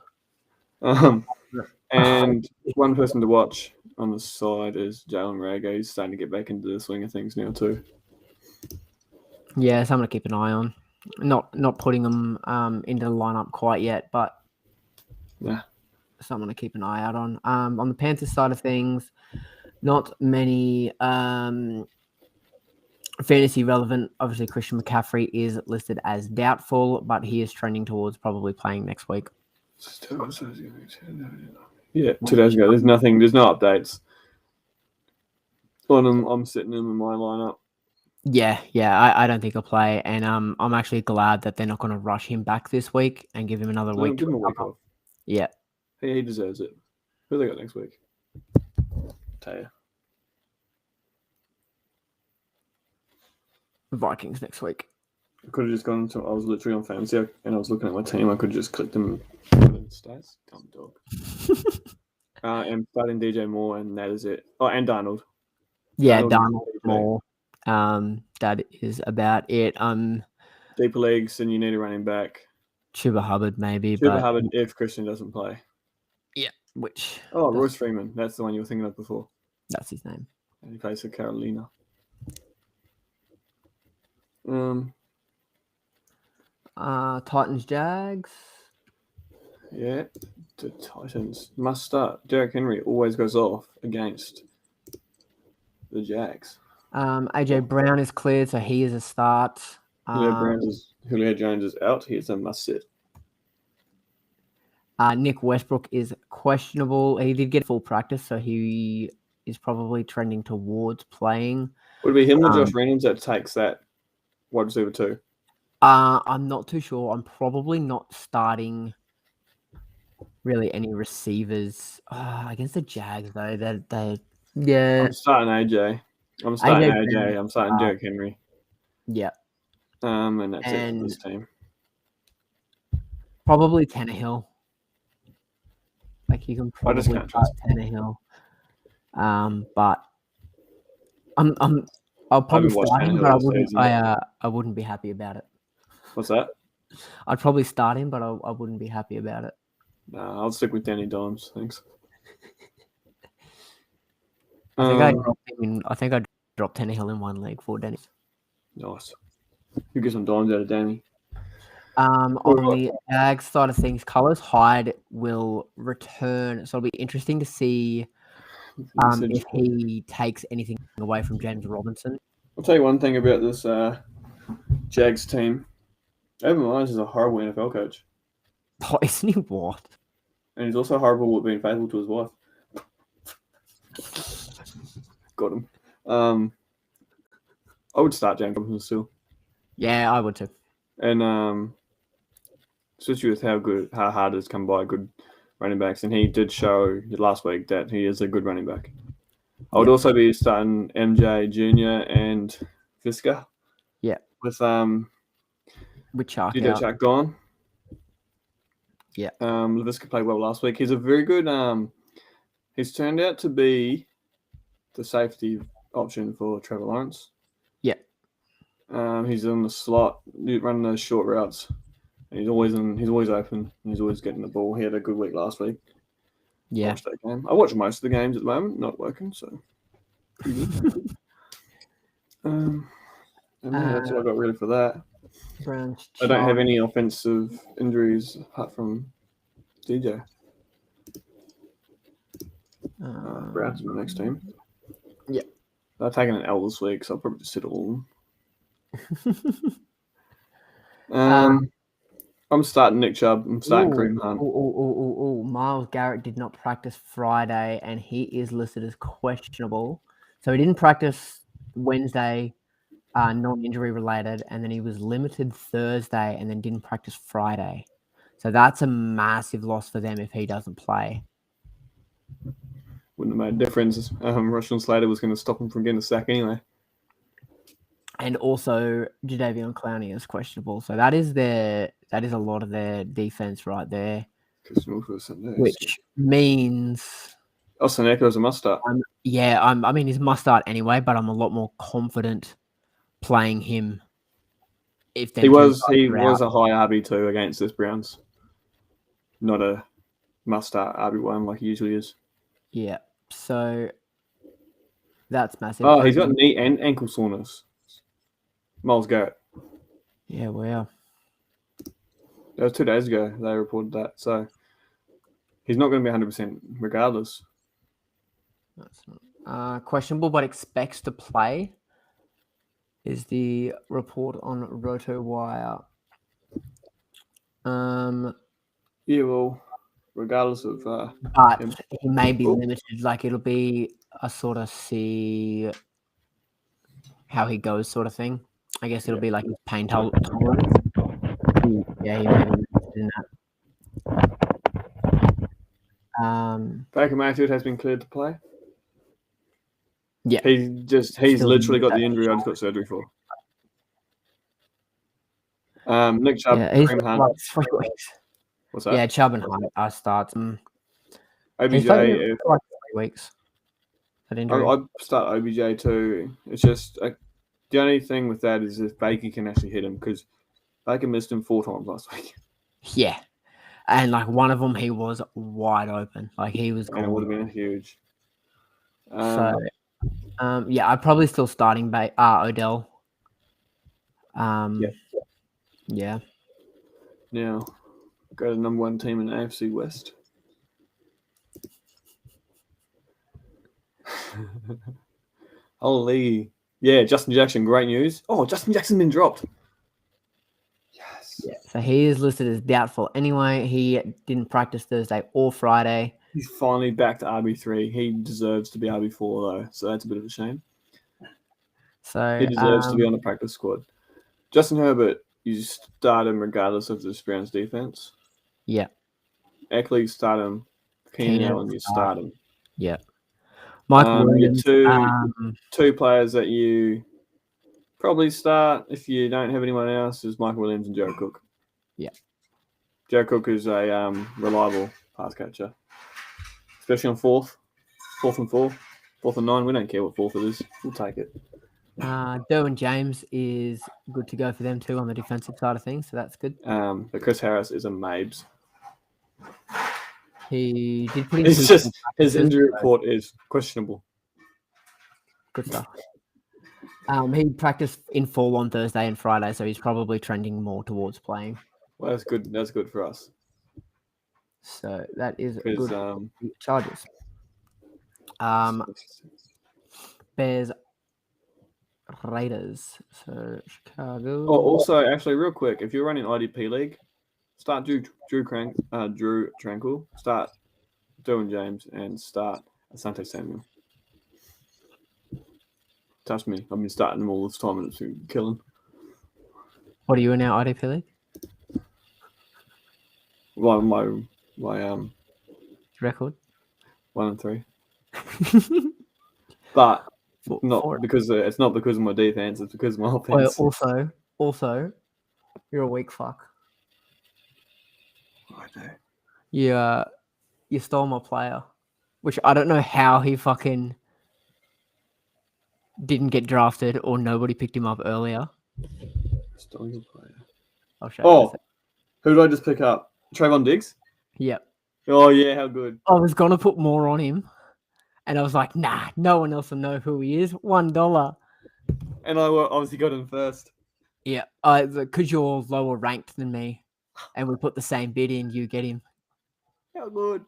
And one person to watch on the side is Jalen Reagor. He's starting to get back into the swing of things now too. Yeah, someone to keep an eye on. Not putting him into the lineup quite yet, but someone to keep an eye out on. On the Panthers side of things, not many Fantasy relevant, obviously Christian McCaffrey is listed as doubtful, but he is trending towards probably playing next week. Yeah, 2 days ago. There's no updates on him. I'm sitting him in my lineup. Yeah, I don't think he'll play, and I'm actually glad that they're not going to rush him back this week and give him another week. Give him a week off. Yeah, he deserves it. Who they got next week? Tell you. Vikings next week. I could have just gone to. I was literally on fantasy and I was looking at my team. I could have just clicked them in stats. Dumb dog. And starting DJ Moore, and that is it. Oh, and Darnold. Yeah, Darnold Moore. That is about it. Deeper leagues, and you need a running back. Chuba Hubbard, maybe. Hubbard, if Christian doesn't play. Yeah, which. Oh, Royce Freeman. That's the one you were thinking of before. That's his name. And he plays for Carolina. Titans, Jags. Yeah, the Titans must start. Derrick Henry always goes off against the Jags. AJ Brown is cleared, so he is a start. Julio Jones is out. He is a must sit. Nick Westbrook is questionable. He did get full practice, so he is probably trending towards playing. Would it be him or Josh Reynolds that takes that wide receiver 2? I'm not too sure. I'm probably not starting really any receivers against the Jags though. Yeah. I'm starting AJ. I'm starting AJ. I'm starting Derrick Henry. Yeah. And that's it for this team. Probably Tannehill. Like you can probably start Tannehill. But I'll probably start him, but I wouldn't be happy about it. What's that? I'd probably start him, but I wouldn't be happy about it. I'll stick with Danny Dimes. Thanks. I think I dropped Tannehill in one league for Danny. Nice. You get some dimes out of Danny. On the Jags side of things, Carlos Hyde will return, so it'll be interesting to see if he takes anything away from James Robinson. I'll tell you one thing about this Jags team. Urban Myers is a horrible NFL coach. Oh, isn't he what? And he's also horrible at being faithful to his wife. Got him. I would start James Robinson still. Yeah, I would too. And especially with how hard it's come by good running backs, and he did show last week that he is a good running back. I would also be starting MJ Jr. and Visca. Yeah. With Chark out. Chark gone. Yeah. Laviska played well last week. He's a very good. He's turned out to be the safety option for Trevor Lawrence. Yeah. He's in the slot, running those short routes, and he's always open. He's always getting the ball. He had a good week last week. Yeah. I watched that game. I watch most of the games at the moment. Not working, so. And that's all I got really for that. Browns. I don't have any offensive injuries apart from DJ. Browns in the next team. Yeah. They're taking an L this week, so I'll probably just sit all of them. I'm starting Nick Chubb. I'm starting Kareem Hunt. Myles Garrett did not practice Friday, and he is listed as questionable. So he didn't practice Wednesday, non-injury related, and then he was limited Thursday and then didn't practice Friday. So that's a massive loss for them if he doesn't play. Wouldn't have made a difference. Rashawn Slater was going to stop him from getting a sack anyway. And also, Jadeveon Clowney is questionable. So that is a lot of their defense right there. Which means... Seneca is a must start. I mean, he's a must start anyway, but I'm a lot more confident playing him. If he was a high RB2 against this Browns. Not a must start RB1 like he usually is. Yeah, so that's massive. Oh, he's got knee and ankle soreness. Myles Garrett. Yeah, wow. That was 2 days ago they reported that. So he's not going to be 100% regardless. That's not, questionable, but expects to play. is the report on RotoWire. Yeah, well, regardless of But him. he may be Oh. limited. Like it'll be a sort of see how he goes sort of thing. I guess it'll be like his pain tolerance. Yeah, he may be limited in that. Baker Mayfield has been cleared to play. Yeah. He's Still literally got that the injury I just got surgery for. Nick Chubb, Yeah, he's Kareem got Hunt. like 3 weeks. What's that? Yeah, Chubb and Hunt are starts. OBJ. He's played for like 3 weeks. That injury. I start OBJ too. It's just the only thing with that is if Baker can actually hit him, because Baker missed him 4 times last week. Yeah, and like one of them, he was wide open. Like he was. And it would have been huge. Yeah, I'd probably still starting Odell. Yeah. Now, go to the number 1 team in the AFC West. Holy. Yeah, Justin Jackson, great news. Oh, Justin Jackson's been dropped. Yes. Yeah. So he is listed as doubtful anyway. He didn't practice Thursday or Friday. He's finally back to RB3. He deserves to be RB4 though, so that's a bit of a shame. So he deserves to be on the practice squad. Justin Herbert, you start him regardless of the Browns defense. Yeah. Eckler, you start him. Keenan Allen, you start him. Yeah. Mike Williams. Two players that you probably start if you don't have anyone else is Mike Williams and Joe Cook. Yeah. Joe Cook is a reliable pass catcher, especially on 4th and 4, 4th and 9. We don't care what 4th it is. We'll take it. Derwin James is good to go for them too on the defensive side of things, so that's good. But Chris Harris is a Mabes. He did put in. It's just his injury report is questionable. Good stuff. He practiced in full on Thursday and Friday, so he's probably trending more towards playing. Well, that's good. That's good for us. So that is good. Chargers. Bears. Raiders. So Chicago. Oh, also, actually, real quick, if you're running IDP League, start Drew Tranquil, start Derwin James, and start Asante Samuel. Trust me, I've been starting them all this time and it's been killing. What are you in our IDP League? Well, my record 1-3, but because it's not because of my defense, it's because of my offense. Also, you're a weak fuck. I know. You stole my player, which I don't know how he fucking didn't get drafted or nobody picked him up earlier. Stole your player. I'll show you. Oh, who did I just pick up? Trayvon Diggs? Yep. Oh, yeah, how good. I was going to put more on him, and I was like, nah, no one else will know who he is. $1. And I obviously got him first. Yeah, because you're lower ranked than me, and we put the same bid in, you get him. How good?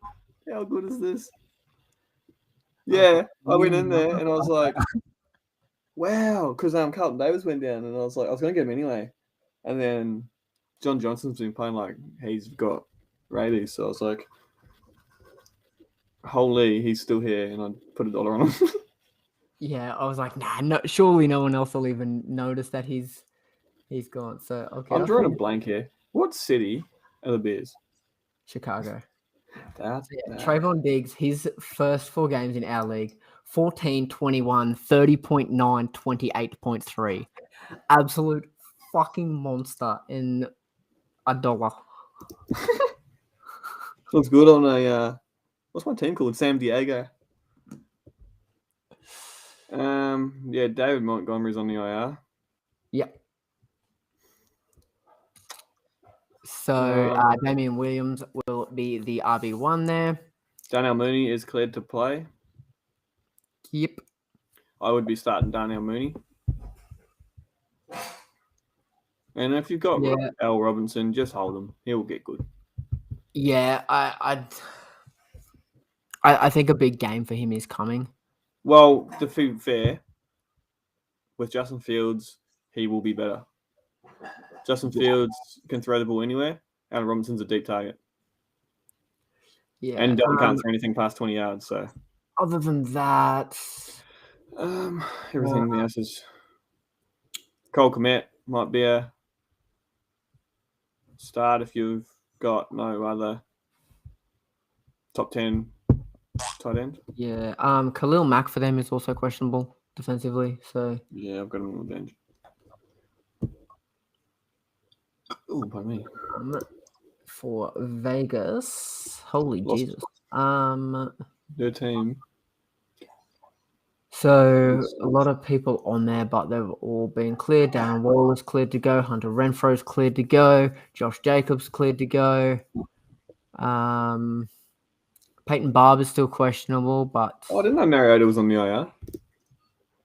How good is this? Yeah, I went in there, and I was like, wow, because Carlton Davis went down, and I was like, I was going to get him anyway. And then John Johnson's been playing like he's got rabies, so I was like, holy, he's still here, and I put $1 on him. Yeah, I was like, nah, no, surely no one else will even notice that he's gone. So okay, I'm drawing a blank here. What city are the Bears? Chicago. That's Trayvon Diggs, his first 4 games in our league, 14, 21, 30.9, 28.3. Absolute fucking monster in $1. Looks good on a what's my team called? San Diego. Yeah, David Montgomery's on the IR. Yep. So Damian Williams will be the RB1 there. Darnell Mooney is cleared to play. Yep. I would be starting Darnell Mooney. And if you've got Al Robinson, just hold him. He'll get good. Yeah, I think a big game for him is coming. Well, to be fair, with Justin Fields he will be better. Justin Fields can throw the ball anywhere. Allen Robinson's a deep target. Yeah. And Dalton can't throw anything past 20 yards. So other than that, everything else is. Cole Kmet might be a start if you've got no other top 10 tight end. Yeah. Khalil Mack for them is also questionable defensively. So yeah, I've got him on the bench. Oh, pardon me. For Vegas, holy Jesus. Their team. So a lot of people on there, but they've all been cleared. Darren Waller's cleared to go. Hunter Renfro's cleared to go. Josh Jacobs cleared to go. Peyton Barber's still questionable, but I didn't know Mariota was on the IR. I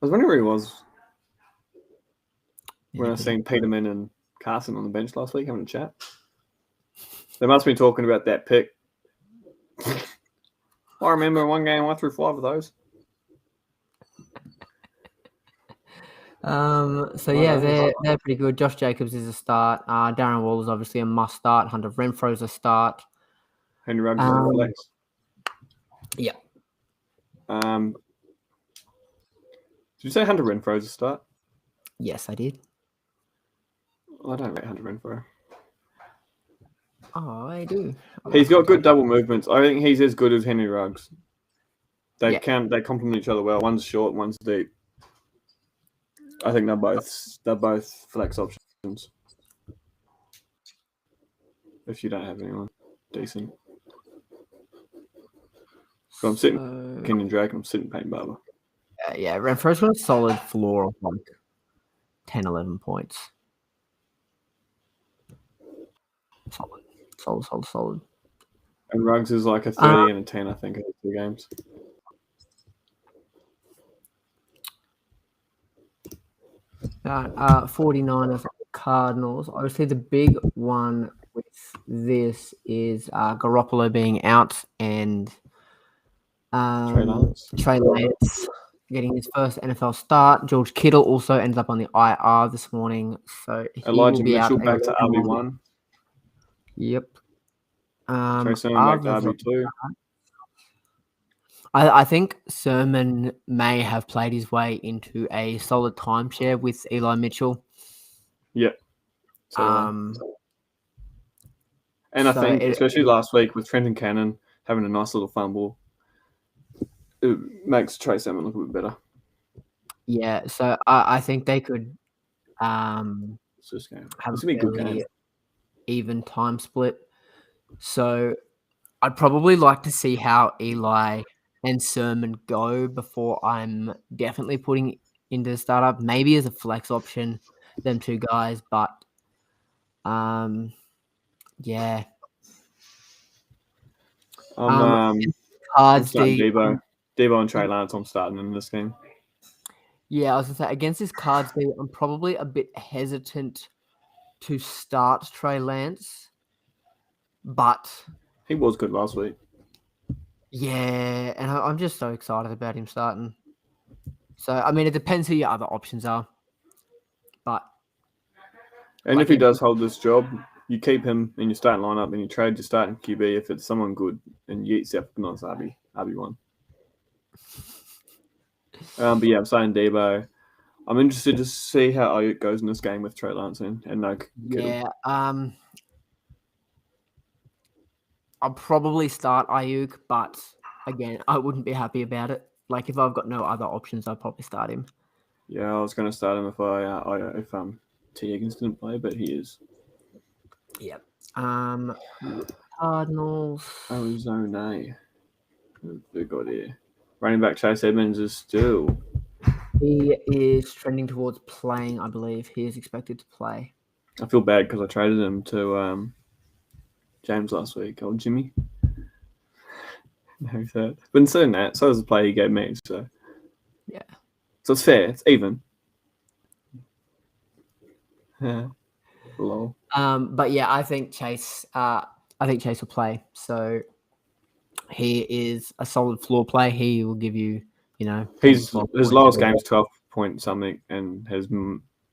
was wondering where he was when I seen Peterman and Carson on the bench last week having a chat. They must be talking about that pick. I remember one game I threw 5 of those. So yeah, they're pretty good. Josh Jacobs is a start. Darren Waller's obviously a must start. Hunter Renfro's a start. Henry Ruggs on the flex. Yeah. Did you say Hunter Renfro's a start? Yes, I did. I don't rate Hunter Renfro. Oh, I do. He's got good double movements. I think he's as good as Henry Ruggs. They complement each other well. One's short, one's deep. I think they're both flex options. If you don't have anyone decent. So I'm sitting Kenyon Drake and I'm sitting Peyton Barber. Yeah, Renfro's got a solid floor of like 10, 11 points. Solid. And Ruggs is like a 30 and a 10, I think, in 2 games. All right, 49ers Cardinals. Obviously, the big one with this is Garoppolo being out and Trey Lance getting his first NFL start. George Kittle also ends up on the IR this morning, so Elijah Mitchell back to RB1. Yep. Trey Sermon back to RB2. I think Sermon may have played his way into a solid timeshare with Eli Mitchell. Yep. And I think, especially last week with Trenton Cannon having a nice little fumble, it makes Trey Sermon look a bit better. Yeah, so I think they could have a really even time split. So I'd probably like to see how Eli and Sermon go before I'm definitely putting into the startup. Maybe as a flex option, them 2 guys, but yeah. Cards Debo and Trey Lance. I'm starting in this game. Yeah, I was gonna say against this Cards D, I'm probably a bit hesitant to start Trey Lance, but he was good last week. Yeah, and I'm just so excited about him starting. So I mean, it depends who your other options are, but if he does hold this job, you keep him in your starting lineup and you trade your starting QB if it's someone good and you get yourself a nice RB1. But yeah, I'm saying Debo. I'm interested to see how Ayuk goes in this game with Trey Lance and no Kittle. Yeah, I'll probably start Ayuk, but again, I wouldn't be happy about it. Like if I've got no other options, I'd probably start him. Yeah, I was going to start him if T. Higgins didn't play, but he is. Yep. Cardinals. Arizona. Who got here? Running back Chase Edmonds is still. He is trending towards playing, I believe. He is expected to play. I feel bad because I traded him to James last week. Old Jimmy. No, he's hurt. But instead of that, so was the play he gave me. So yeah. So it's fair. It's even. Lol. But yeah, I think Chase will play. So he is a solid floor play. He will give you, his lowest game is 12 point something and has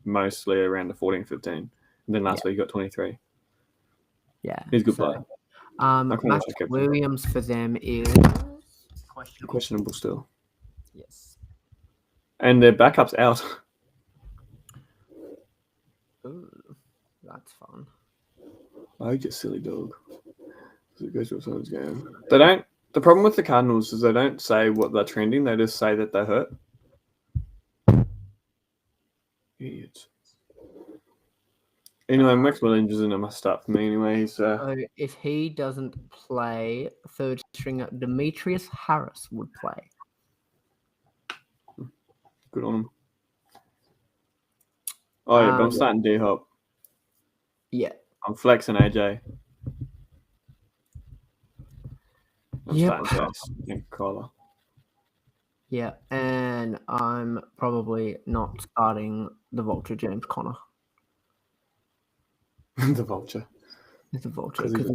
mostly around the 14, 15. And then last week he got 23. Yeah. He's a good player. Max like him. Williams for them is Questionable still. Yes. And their backup's out. Ooh, that's fun. I get silly dog. It goes to someone's game. They don't. The problem with the Cardinals is they don't say what they're trending. They just say that they're hurt. Idiots. Anyway, Max Williams isn't a must start for me anyway. So if he doesn't play, third stringer Demetrius Harris would play. Good on him. Oh yeah, but I'm starting D-Hop. Yeah. I'm flexing AJ. I'm starting Chase and Collar. Yeah, and I'm probably not starting the Vulture James Conner. The Vulture. The Vulture, because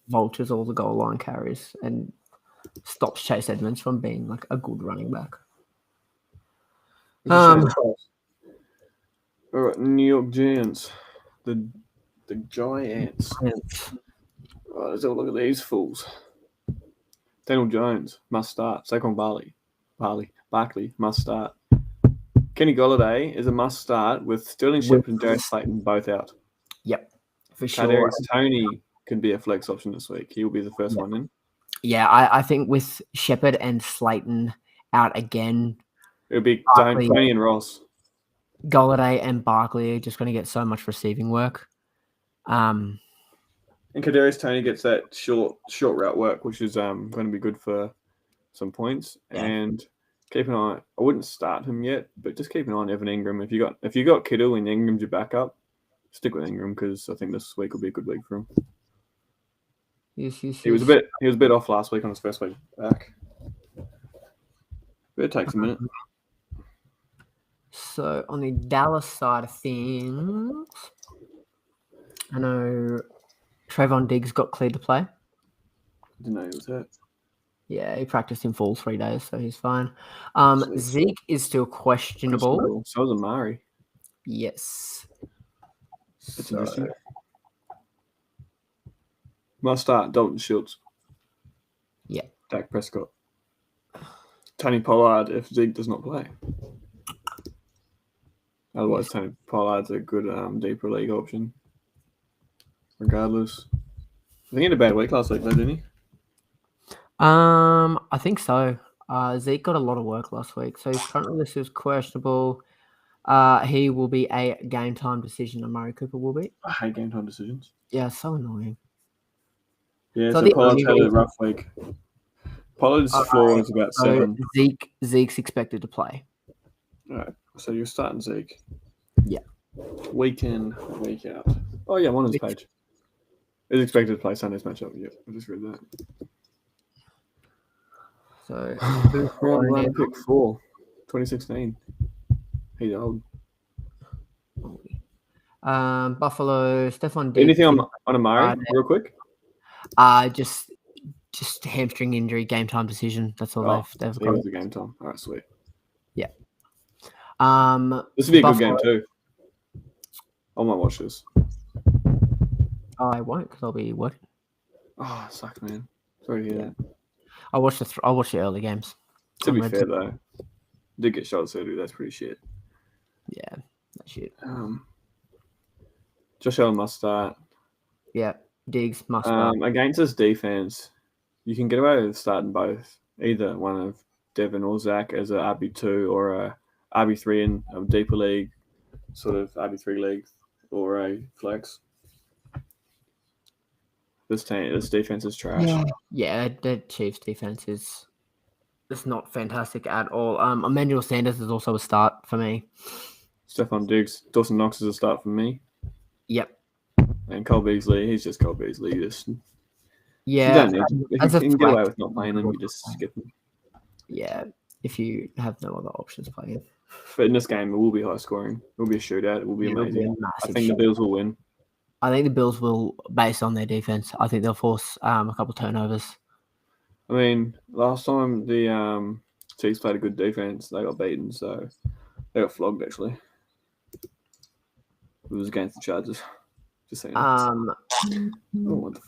Vulture's all the goal line carries and stops Chase Edmonds from being like a good running back. All right, New York Giants. The Giants. Right, let's have a look at these fools. Daniel Jones must start. Saquon Barkley must start. Kenny Golladay is a must start with Sterling Shepard and Darius Slayton both out. Yep, for sure. Kadarius Toney can be a flex option this week. He'll be the first one in. Yeah, I think with Shepard and Slayton out again, it'll be Toney and Ross. Golladay and Barkley are just going to get so much receiving work. And Kadarius Toney gets that short route work, which is going to be good for some points. Yeah. And keep an eye. I wouldn't start him yet, but just keep an eye on Evan Ingram. If you got Kittle and Ingram's your backup, stick with Ingram because I think this week will be a good week for him. Yes. He was a bit off last week on his first week back. But it takes a minute. So on the Dallas side of things, I know Trayvon Diggs got cleared to play. Didn't know he was hurt. Yeah, he practiced in full 3 days, so he's fine. Zeke is still questionable. So was Amari. Yes. That's interesting. Must start Dalton Schultz. Yeah. Dak Prescott. Tony Pollard if Zeke does not play. Otherwise, Tony Pollard's a good deeper league option. Regardless. I think he had a bad week last week, though, didn't he? I think so. Zeke got a lot of work last week, so he's currently listed as questionable. He will be a game time decision. Amari Cooper will be. I hate game time decisions. Yeah, so annoying. Yeah, so Pollard's had a rough week. Pollard's floor is about 7. Zeke's expected to play. All right, so you're starting Zeke. Yeah. Week in, week out. Oh yeah, I'm on his page. Is expected to play Sunday's matchup. Yeah, I just read that. So round 1, pick 4, 2016. He's old. Buffalo, Stephon Diggs. Anything on Amari, real quick? Just hamstring injury, game time decision. That's all they've got. The game time. All right, sweet. Yeah. This would be a good game too. I might watch this. I won't because I'll be working. Oh, sucks, man. Sorry to hear that. I'll watch the early games. To be fair though, did get shot surgery. That's pretty shit. Yeah, that's shit. Josh Allen must start. Yeah, Diggs must start. Against this defense, you can get away with starting both. Either one of Devin or Zach as a RB2 or a RB3 in a deeper league, sort of RB3 league, or a flex. This defense is trash. Yeah, the Chiefs defense is not fantastic at all. Emmanuel Sanders is also a start for me. Stephon Diggs, Dawson Knox is a start for me. Yep. And Cole Beasley, he's just Cole Beasley. You can get away with not playing him, you just skip him. Yeah, if you have no other options playing. But in this game, it will be high scoring. It will be a shootout. It will be amazing. I think the Bills will win. I think the Bills will, based on their defense. I think they'll force a couple turnovers. I mean, last time the Chiefs played a good defense, they got beaten, so they got flogged actually. It was against the Chargers. Just saying.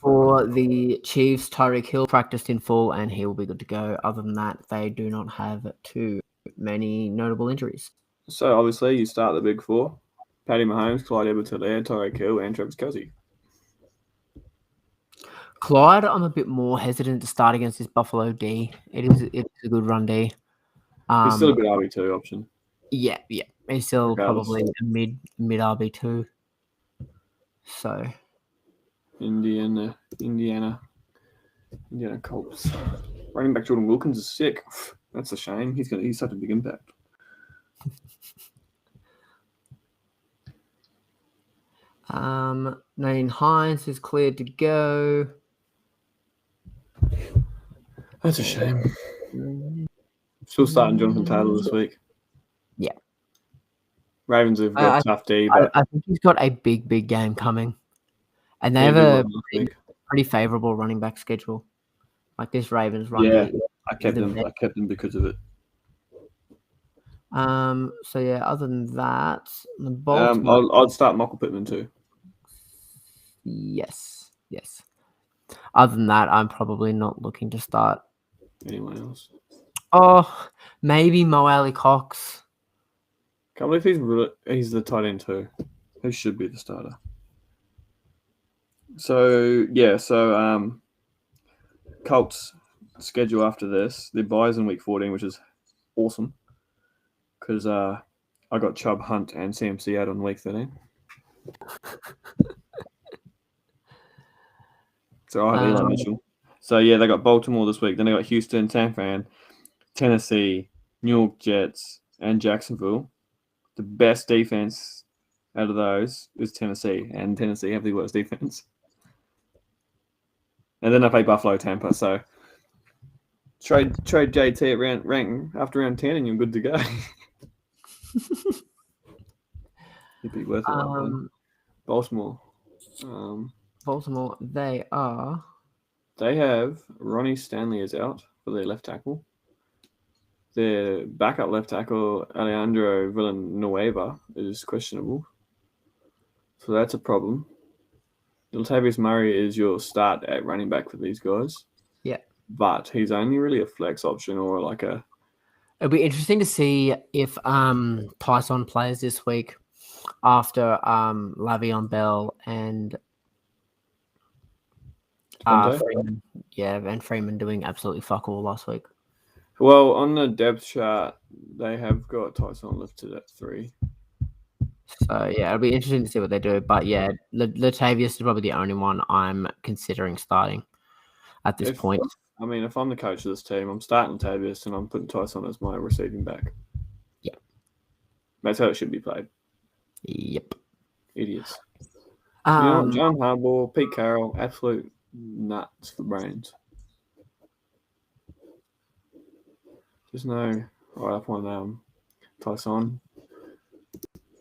For the Chiefs, Tyreek Hill practiced in full and he will be good to go. Other than that, they do not have too many notable injuries. So obviously, you start the big four: Patty Mahomes, Clyde Edwards-Helaire, Tyreek Hill, and Travis Kelce. Clyde, I'm a bit more hesitant to start against this Buffalo D. It's a good run D. He's still a good RB2 option. Yeah. He's still Regardless. probably a mid RB2. So Indiana Colts. Running back Jordan Wilkins is sick. That's a shame. He's such a big impact. Naeem Hines is cleared to go. That's a shame. Still starting Jonathan Taylor this week. Yeah. Ravens have got tough D, but I think he's got a big game coming. And they have a pretty favourable running back schedule. Like this Ravens run. Yeah, I kept them because of it. So yeah, other than that, the I'd start Michael Pittman too. Yes. Other than that, I'm probably not looking to start anyone else. Oh, maybe Mo Alley Cox. Can't believe he's the tight end too. Who should be the starter? So Colts schedule after this. Their bye's in week 14, which is awesome because I got Chubb, Hunt, and CMC out on week 13. So I have Eli Mitchell. So yeah, they got Baltimore this week. Then they got Houston, San Fran, Tennessee, New York Jets, and Jacksonville. The best defense out of those is Tennessee, and Tennessee have the worst defense. And then I play Buffalo, Tampa. So trade JT at rank after round 10, and you're good to go. It'd be worth it. Baltimore. Baltimore, they have Ronnie Stanley is out for their left tackle. Their backup left tackle, Alejandro Villanueva, is questionable. So that's a problem. Latavius Murray is your start at running back for these guys. Yeah. But he's only really a flex option or like a... It'll be interesting to see if Tyson plays this week after Le'Veon Bell and Freeman. Yeah, and Freeman doing absolutely fuck all last week. Well, on the depth chart, they have got Tyson lifted at 3. So, yeah, it'll be interesting to see what they do. But, yeah, Latavius is probably the only one I'm considering starting at this point. I mean, if I'm the coach of this team, I'm starting Latavius and I'm putting Tyson as my receiving back. Yeah. That's how it should be played. Yep. Idiots. You know what? John Harbaugh, Pete Carroll, absolute nuts for brains. There's no right up on Tyson.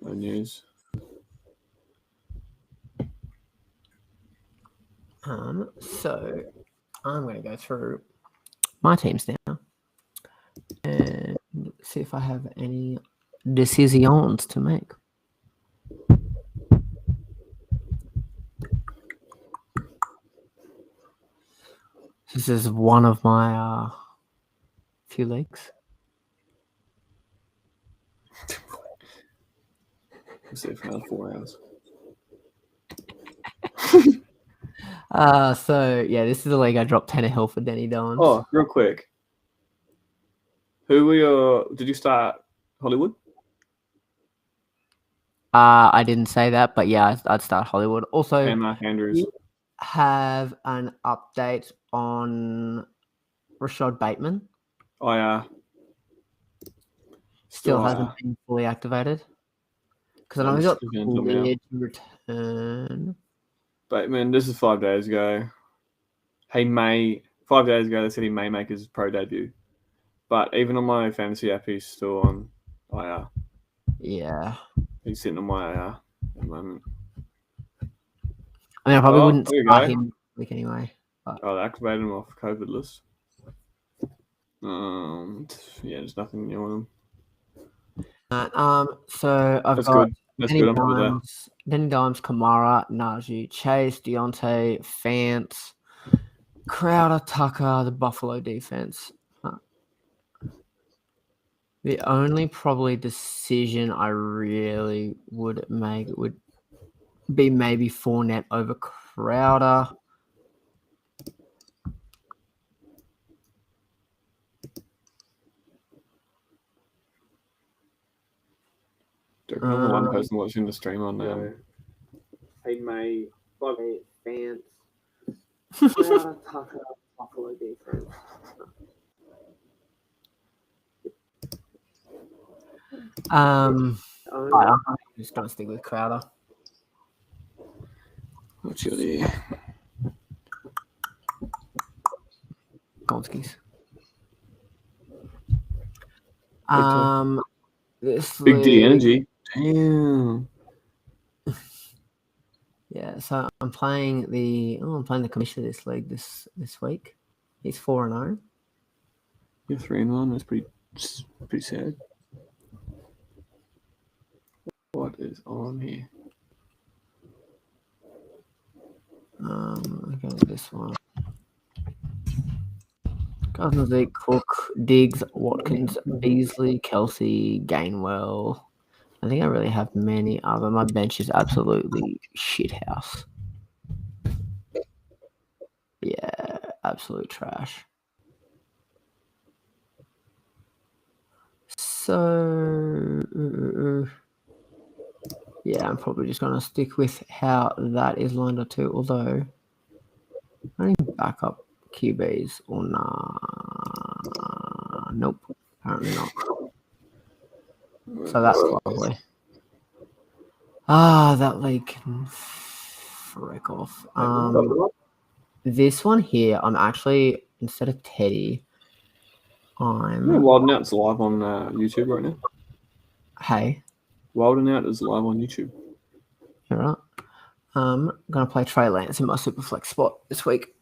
No news. So I'm going to go through my teams now and see if I have any decisions to make. This is one of my few leagues. We'll see for another 4 hours. So yeah, this is the league I dropped Tannehill for Denny Dillon. Oh, real quick. Did you start Hollywood? I didn't say that, but yeah, I'd start Hollywood. Also, and Mark Andrews. Have an update on Rashad Bateman. Oh yeah. Still hasn't been fully activated. Because I know he got cleared to return. Bateman, this is 5 days ago. 5 days ago they said he may make his pro debut. But even on my fantasy app, he's still on IR. Yeah. He's sitting on my IR at the moment. I mean, I probably wouldn't start him week anyway. But... they activated him off COVID list. Yeah, there's nothing new on him. So I've That's got good. That's Danny good. I'm happy with that. Danny Dimes, Kamara, Najee, Chase, Deontay, Fant, Crowder, Tucker, the Buffalo defense. The only probably decision I really would make would be maybe Fournette over Crowder. I'm the one person watching the stream on now. He may Fant, Crowder, Tucker, Buffalo defense. I'm just gonna stick with Crowder. What's your there? Gonskis. This Big D league- energy. Damn. Yeah, so I'm playing the commissioner this league this week. He's 4-0. You're 3-1. That's pretty sad. What is on here? Okay, this one. Cousins, Zeke, Cook, Diggs, Watkins, Beasley, Kelsey, Gainwell. I think I really have many other. My bench is absolutely shithouse. Yeah, absolute trash. So, yeah, I'm probably just going to stick with how that is lined up too. Although, I need backup QBs or nah. Nope, apparently not. So that's lovely. That league can frick off. This one here, I'm actually, instead of Teddy, Wild and Out's live on YouTube right now. Hey. Wild and Out is live on YouTube. All right. I'm going to play Trey Lance in my super flex spot this week.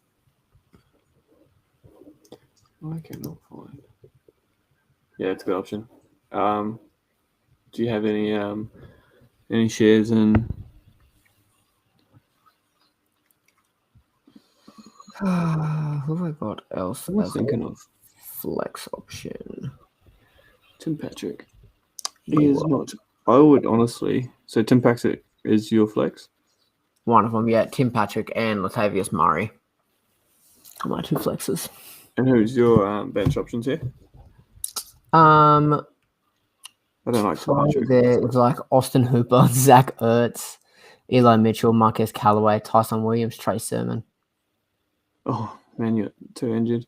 I cannot find. Yeah, it's a good option. Do you have any shares in? Who have I got else? What am I thinking of? Flex option. Tim Patrick. He is not. I would honestly. So Tim Patrick is your flex? One of them, yeah. Tim Patrick and Latavius Murray are my two flexes. And who's your bench options here? I don't like Tim Patrick. There's like Austin Hooper, Zach Ertz, Eli Mitchell, Marquez Callaway, Tyson Williams, Trey Sermon. Oh man, you're too injured.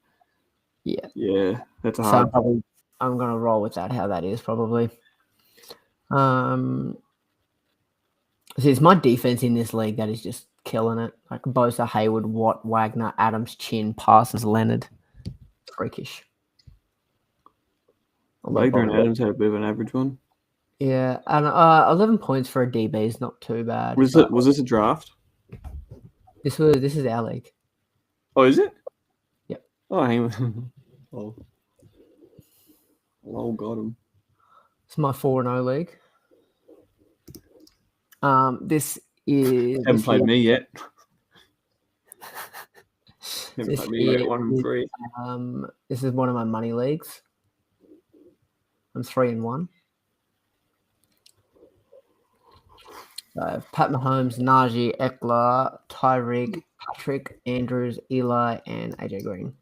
Yeah. Yeah, that's a hard. So I'm gonna roll with that. How that is probably. So it's my defense in this league that is just killing it. Like Bosa, Hayward, Watt, Wagner, Adams, Chin, Parsons, Leonard. Freakish. Wagner and Adams had a bit of an average one. Yeah, and 11 points for a DB is not too bad. Was this a draft? This is our league. Oh, is it? Yep. Oh, hang on. Oh, got him. It's my 4-0 league. This is. Haven't played me yet. Haven't played me yet. 1 and 3. This is one of my money leagues. I'm 3-1. I have Pat Mahomes, Najee, Eckler, Tyreek, Patrick, Andrews, Eli, and AJ Green.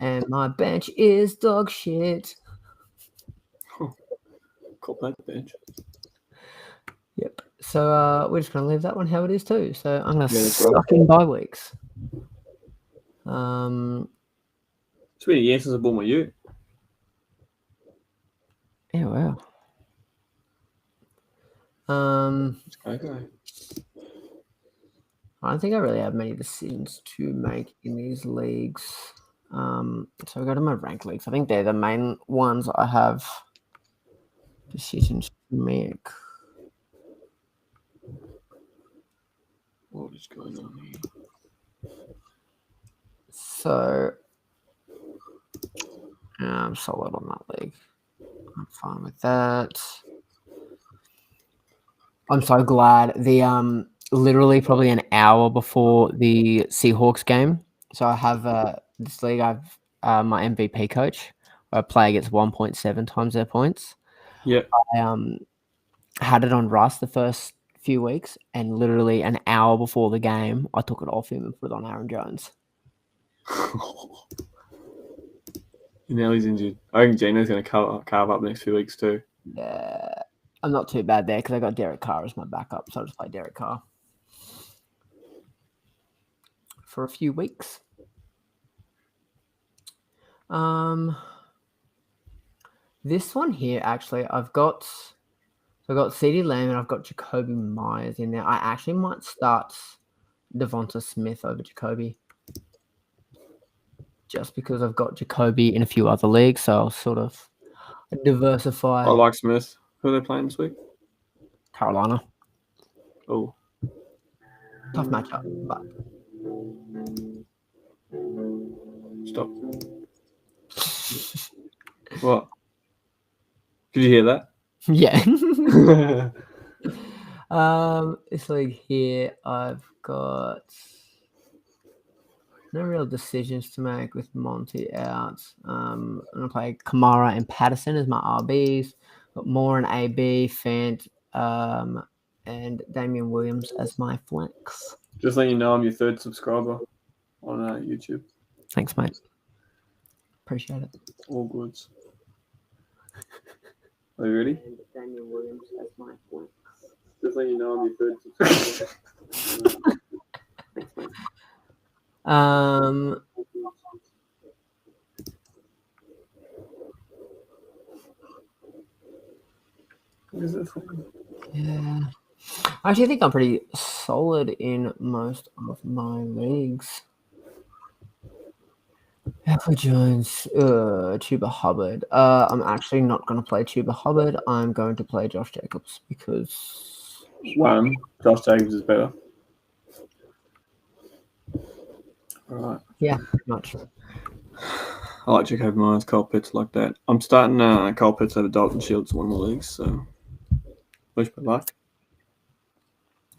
And my bench is dog shit. Call that bench. Yep. So we're just going to leave that one how it is too. So I'm going to suck in bye weeks. It's been a year since I bought my ute. Yeah, wow. Okay. I don't think I really have many decisions to make in these leagues. So I go to my rank leagues. I think they're the main ones I have decisions to make. What is going on here? So I'm solid on that league. I'm fine with that. I'm so glad. The literally probably an hour before the Seahawks game. So I have this league. I've my MVP coach. I play against 1.7 times their points. Yeah. I had it on Russ the first few weeks, and literally an hour before the game, I took it off him and put it on Aaron Jones. Now he's injured. I think Gino's going to carve up next few weeks too. Yeah, I'm not too bad there because I got Derek Carr as my backup, so I'll just play Derek Carr for a few weeks. This one here, actually, I've got CeeDee Lamb and I've got Jacoby Myers in there. I actually might start Devonta Smith over Jacoby, just because I've got Jacoby in a few other leagues, so I'll sort of diversify. I like Smith. Who are they playing this week? Carolina. Oh, Tough matchup, but stop. What? Did you hear that? yeah. This league here, I've got no real decisions to make with Monty out. I'm gonna play Kamara and Patterson as my RBs. Got Moore and AB, Fant, and Damian Williams as my flanks. Just letting you know, I'm your third subscriber on YouTube. Thanks, mate. Appreciate it. All goods. Are you ready? And Damian Williams as my flanks. Just letting you know, I'm your third subscriber. Thanks, mate. What is it for? Yeah. I actually think I'm pretty solid in most of my leagues. Alfred Jones, Chuba Hubbard. I'm actually not going to play Chuba Hubbard. I'm going to play Josh Jacobs because Josh Jacobs is better. All right. Yeah, pretty much. I like Jacob Myers, Kyle Pitts like that. I'm starting Kyle Pitts over Dalton Shields in one of the leagues, so wish me luck.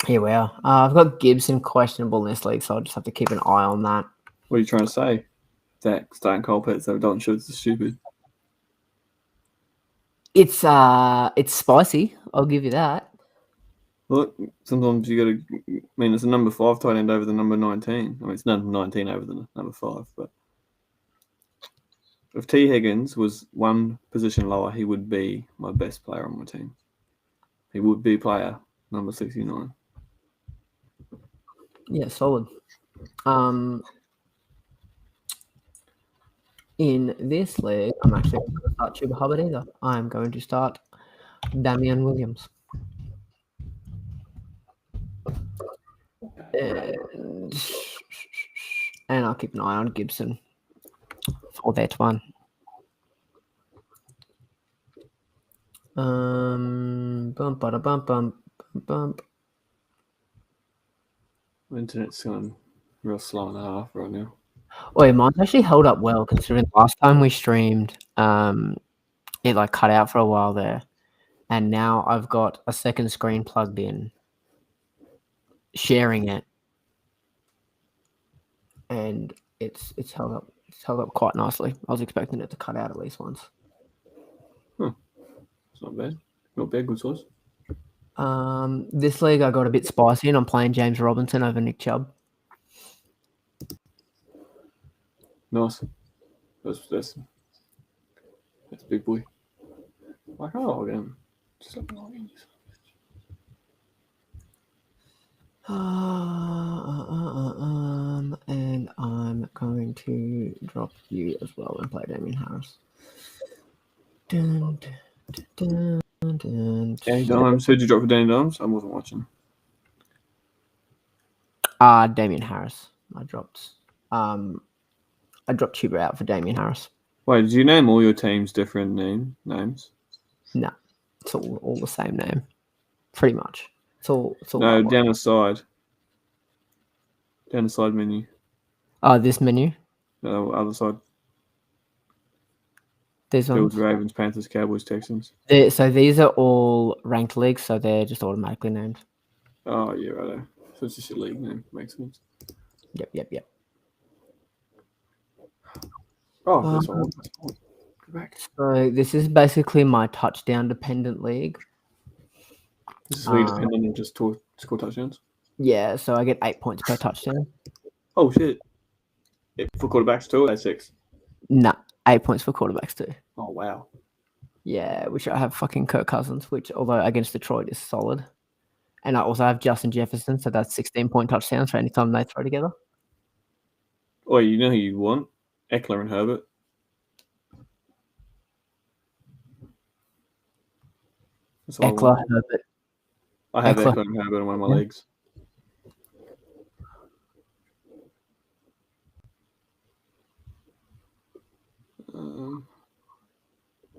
Here we are. I've got Gibson questionable in this league, so I'll just have to keep an eye on that. What are you trying to say? That starting Kyle Pitts over Dalton Shields is stupid. It's spicy. I'll give you that. Look, sometimes you got to. I mean, it's a number 5 tight end over the number 19. I mean, it's number 19 over the number 5, but if T. Higgins was one position lower, he would be my best player on my team. He would be player number 69. Yeah, solid. In this league, I'm actually not going to start Chuba Hubbard either. I'm going to start Damian Williams. And I'll keep an eye on Gibson for that one. Bump, bump, bump, bump. My internet's going real slow and a half right now. Oh, yeah, mine's actually held up well considering last time we streamed, it like cut out for a while there, and now I've got a second screen plugged in, sharing it, and it's held up. It's held up quite nicely. I was expecting it to cut out at least once. It's not bad. Not bad, good source. This league I got a bit spicy, and I'm playing James Robinson over Nick Chubb. Nice. That's big boy. Like, oh, again. Just like, and I'm going to drop you as well and play Damien Harris. Dun, dun, dun, dun. Danny Dimes. Who'd you drop for Danny Dimes? I wasn't watching. Damien Harris. I dropped Chuba out for Damien Harris. Wait, did you name all your teams different names? No, it's all the same name, pretty much. It's all no, down the side. Down the side menu. Oh, this menu? No, other side. These Bills, ones. Ravens, Panthers, Cowboys, Texans. So these are all ranked leagues, so they're just automatically named. Oh, yeah, right. So it's just your league name. Makes sense. Yep. Oh, this one. Go back. So this is basically my touchdown dependent league. This is league dependent on just score touchdowns? Yeah, so I get 8 points per touchdown. Oh, shit. For quarterbacks too, that's 6. Nah, 8 points for quarterbacks too. Oh, wow. Yeah, which I have fucking Kirk Cousins, which although against Detroit is solid. And I also have Justin Jefferson, so that's 16-point touchdowns for any time they throw together. Oh, you know who you want? Eckler and Herbert. That's all Eckler, Herbert. I have Eckler and Herbert in one of my leagues.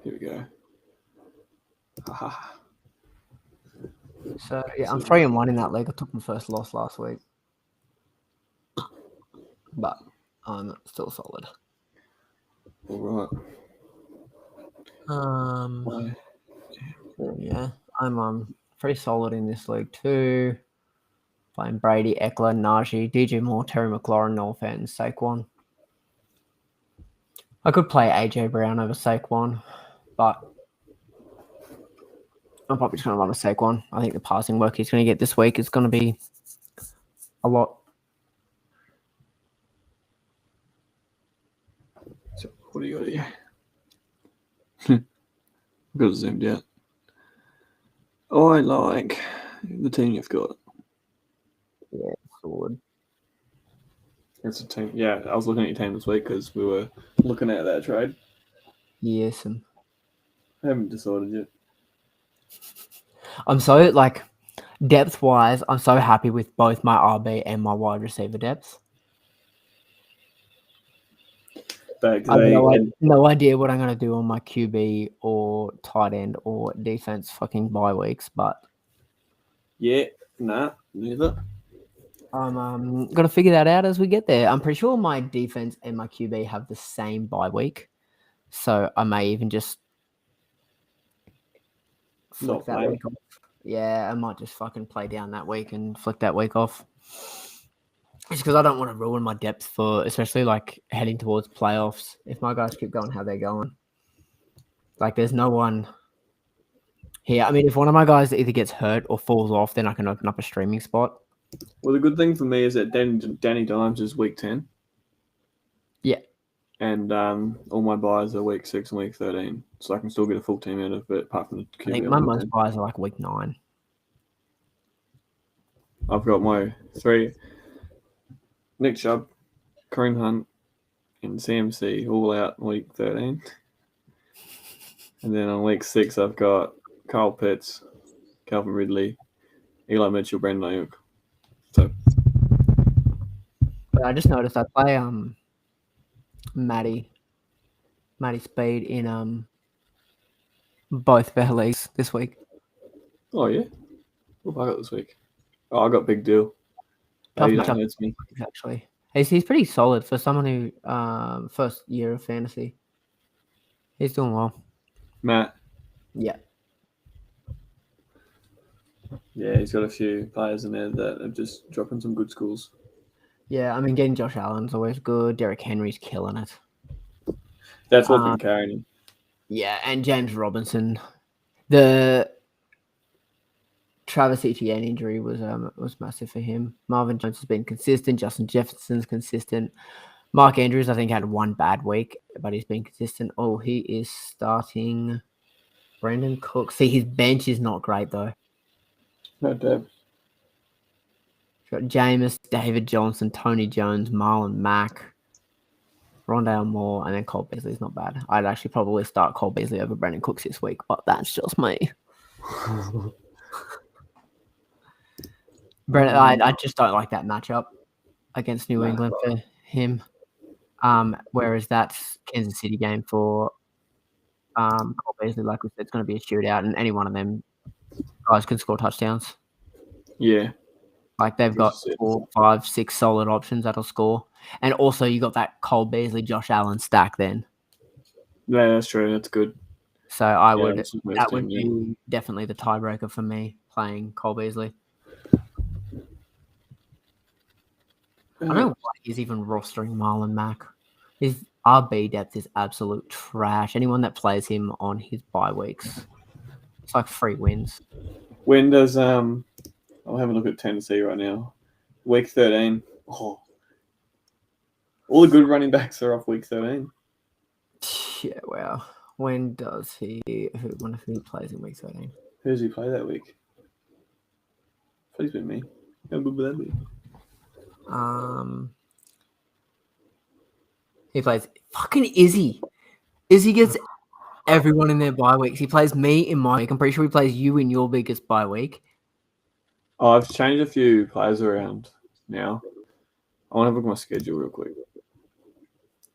Here we go. So yeah, I'm 3-1 in that league. I took my first loss last week, but I'm still solid. All right. Yeah, I'm pretty solid in this league too. Playing Brady, Eckler, Najee, DJ Moore, Terry McLaurin, Noel Fenton, Saquon. I could play AJ Brown over Saquon, but I'm probably just going to run with Saquon. I think the passing work he's going to get this week is going to be a lot. So what do you got here? Got it zoomed out. I like the team you've got. Yeah, solid. It's a team. Yeah, I was looking at your team this week because we were looking at that trade. Yes. I haven't decided yet. I'm so, depth-wise, I'm so happy with both my RB and my wide receiver depth. I have no idea what I'm going to do on my QB or tight end or defense fucking bye weeks, but... Yeah, neither. I'm going to figure that out as we get there. I'm pretty sure my defense and my QB have the same bye week, so I may even just flick that week off. Yeah, I might just fucking play down that week and flick that week off. It's because I don't want to ruin my depth for, especially heading towards playoffs. If my guys keep going how they're going, there's no one here. I mean, if one of my guys either gets hurt or falls off, then I can open up a streaming spot. Well, the good thing for me is that Danny Dimes is week 10. Yeah. And all my buys are week 6 and week 13. So I can still get a full team out of it, apart from the QB. I think my most buys are week 9. I've got my 3. Nick Chubb, Kareem Hunt, and CMC all out in week 13. And then on week 6, I've got Kyle Pitts, Calvin Ridley, Eli Mitchell, Brandon Ayuk. So, but I just noticed I play Matty Speed in both of our leagues this week. Oh yeah, what have I got this week? Oh, I got Big Deal. Me. Actually, he's pretty solid for someone who first year of fantasy. He's doing well. Matt. Yeah. Yeah, he's got a few players in there that are just dropping some good scores. Yeah, I mean, getting Josh Allen's always good. Derrick Henry's killing it. That's what's been carrying him. Yeah, and James Robinson. The Travis Etienne injury was massive for him. Marvin Jones has been consistent. Justin Jefferson's consistent. Mark Andrews, I think, had one bad week, but he's been consistent. Oh, he is starting Brandon Cook. See, his bench is not great, though. No, Deb. Got Jameis, David Johnson, Tony Jones, Marlon Mack, Rondale Moore, and then Cole Beasley's not bad. I'd actually probably start Cole Beasley over Brandon Cooks this week, but that's just me. Brandon, I just don't like that matchup against New England for him. Whereas that's Kansas City game for Cole Beasley, like we said, it's going to be a shootout, and any one of them guys can score touchdowns. Yeah. They've got 4, 5, 6 solid options that'll score. And also you got that Cole Beasley, Josh Allen stack then. Yeah, that's true. That's good. So I Yeah, would it's just most that would teams, be definitely the tiebreaker for me playing Cole Beasley. I don't know why he's even rostering Marlon Mack. His RB depth is absolute trash. Anyone that plays him on his bye weeks, it's like 3 wins. When does I'll have a look at Tennessee right now. Week 13. Oh. All the good running backs are off week 13. Yeah, wow. When does he? Wonder who plays in week 13? Who does he play that week? Please be me. How good would that be? He plays fucking Izzy. Izzy gets everyone in their bye weeks. He plays me in my week. I'm pretty sure he plays you in your biggest bye week. Oh, I've changed a few players around now. I want to have a look at my schedule real quick.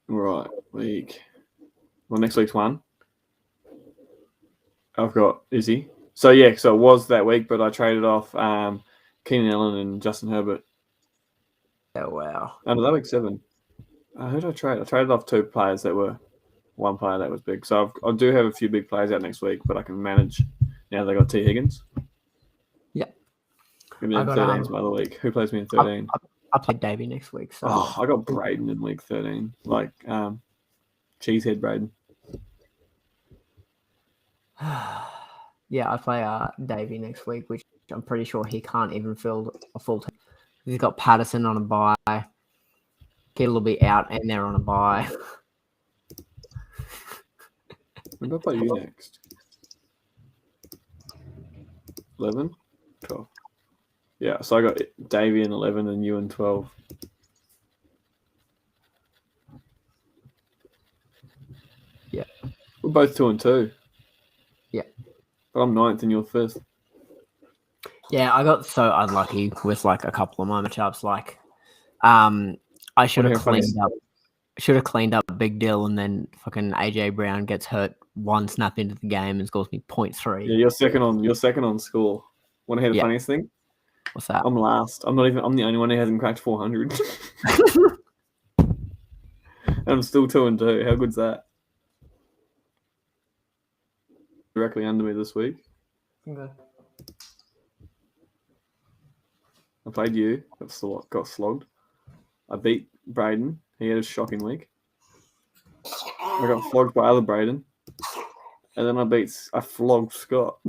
Right, week. Well, next week's one. I've got Izzy. So yeah, so it was that week, but I traded off Keenan Allen and Justin Herbert. Oh wow! Oh, no, that week 7. Who did I trade? I traded off 2 players that were one player that was big. So I do have a few big players out next week, but I can manage now. They got T Higgins. Yeah. Give me in 13 my other week. Who plays me in 13? I played Davey next week. So I got Braden in week 13. Like Cheesehead Braden. Yeah, I play Davey next week, which I'm pretty sure he can't even fill a full team. He's got Patterson on a bye. Kittle will be out, and they're on a bye. When do I play you next? 11? 12. Yeah, so I got Davey in 11 and you in 12. Yeah. We're both 2 and 2. Yeah. But I'm 9th and you're 5th. Yeah, I got so unlucky with like a couple of my matchups. Like, I should have cleaned up Big Dill, and then fucking AJ Brown gets hurt one snap into the game and scores me 0.3. Yeah, you're second on score. Want to hear the funniest thing? What's that? I'm last. I'm the only one who hasn't cracked 400. And I'm still 2 and 2. How good's that? Directly under me this week. Okay. I played you. Got slogged. I beat Braden. He had a shocking week. I got flogged by other Braden. And then I flogged Scott.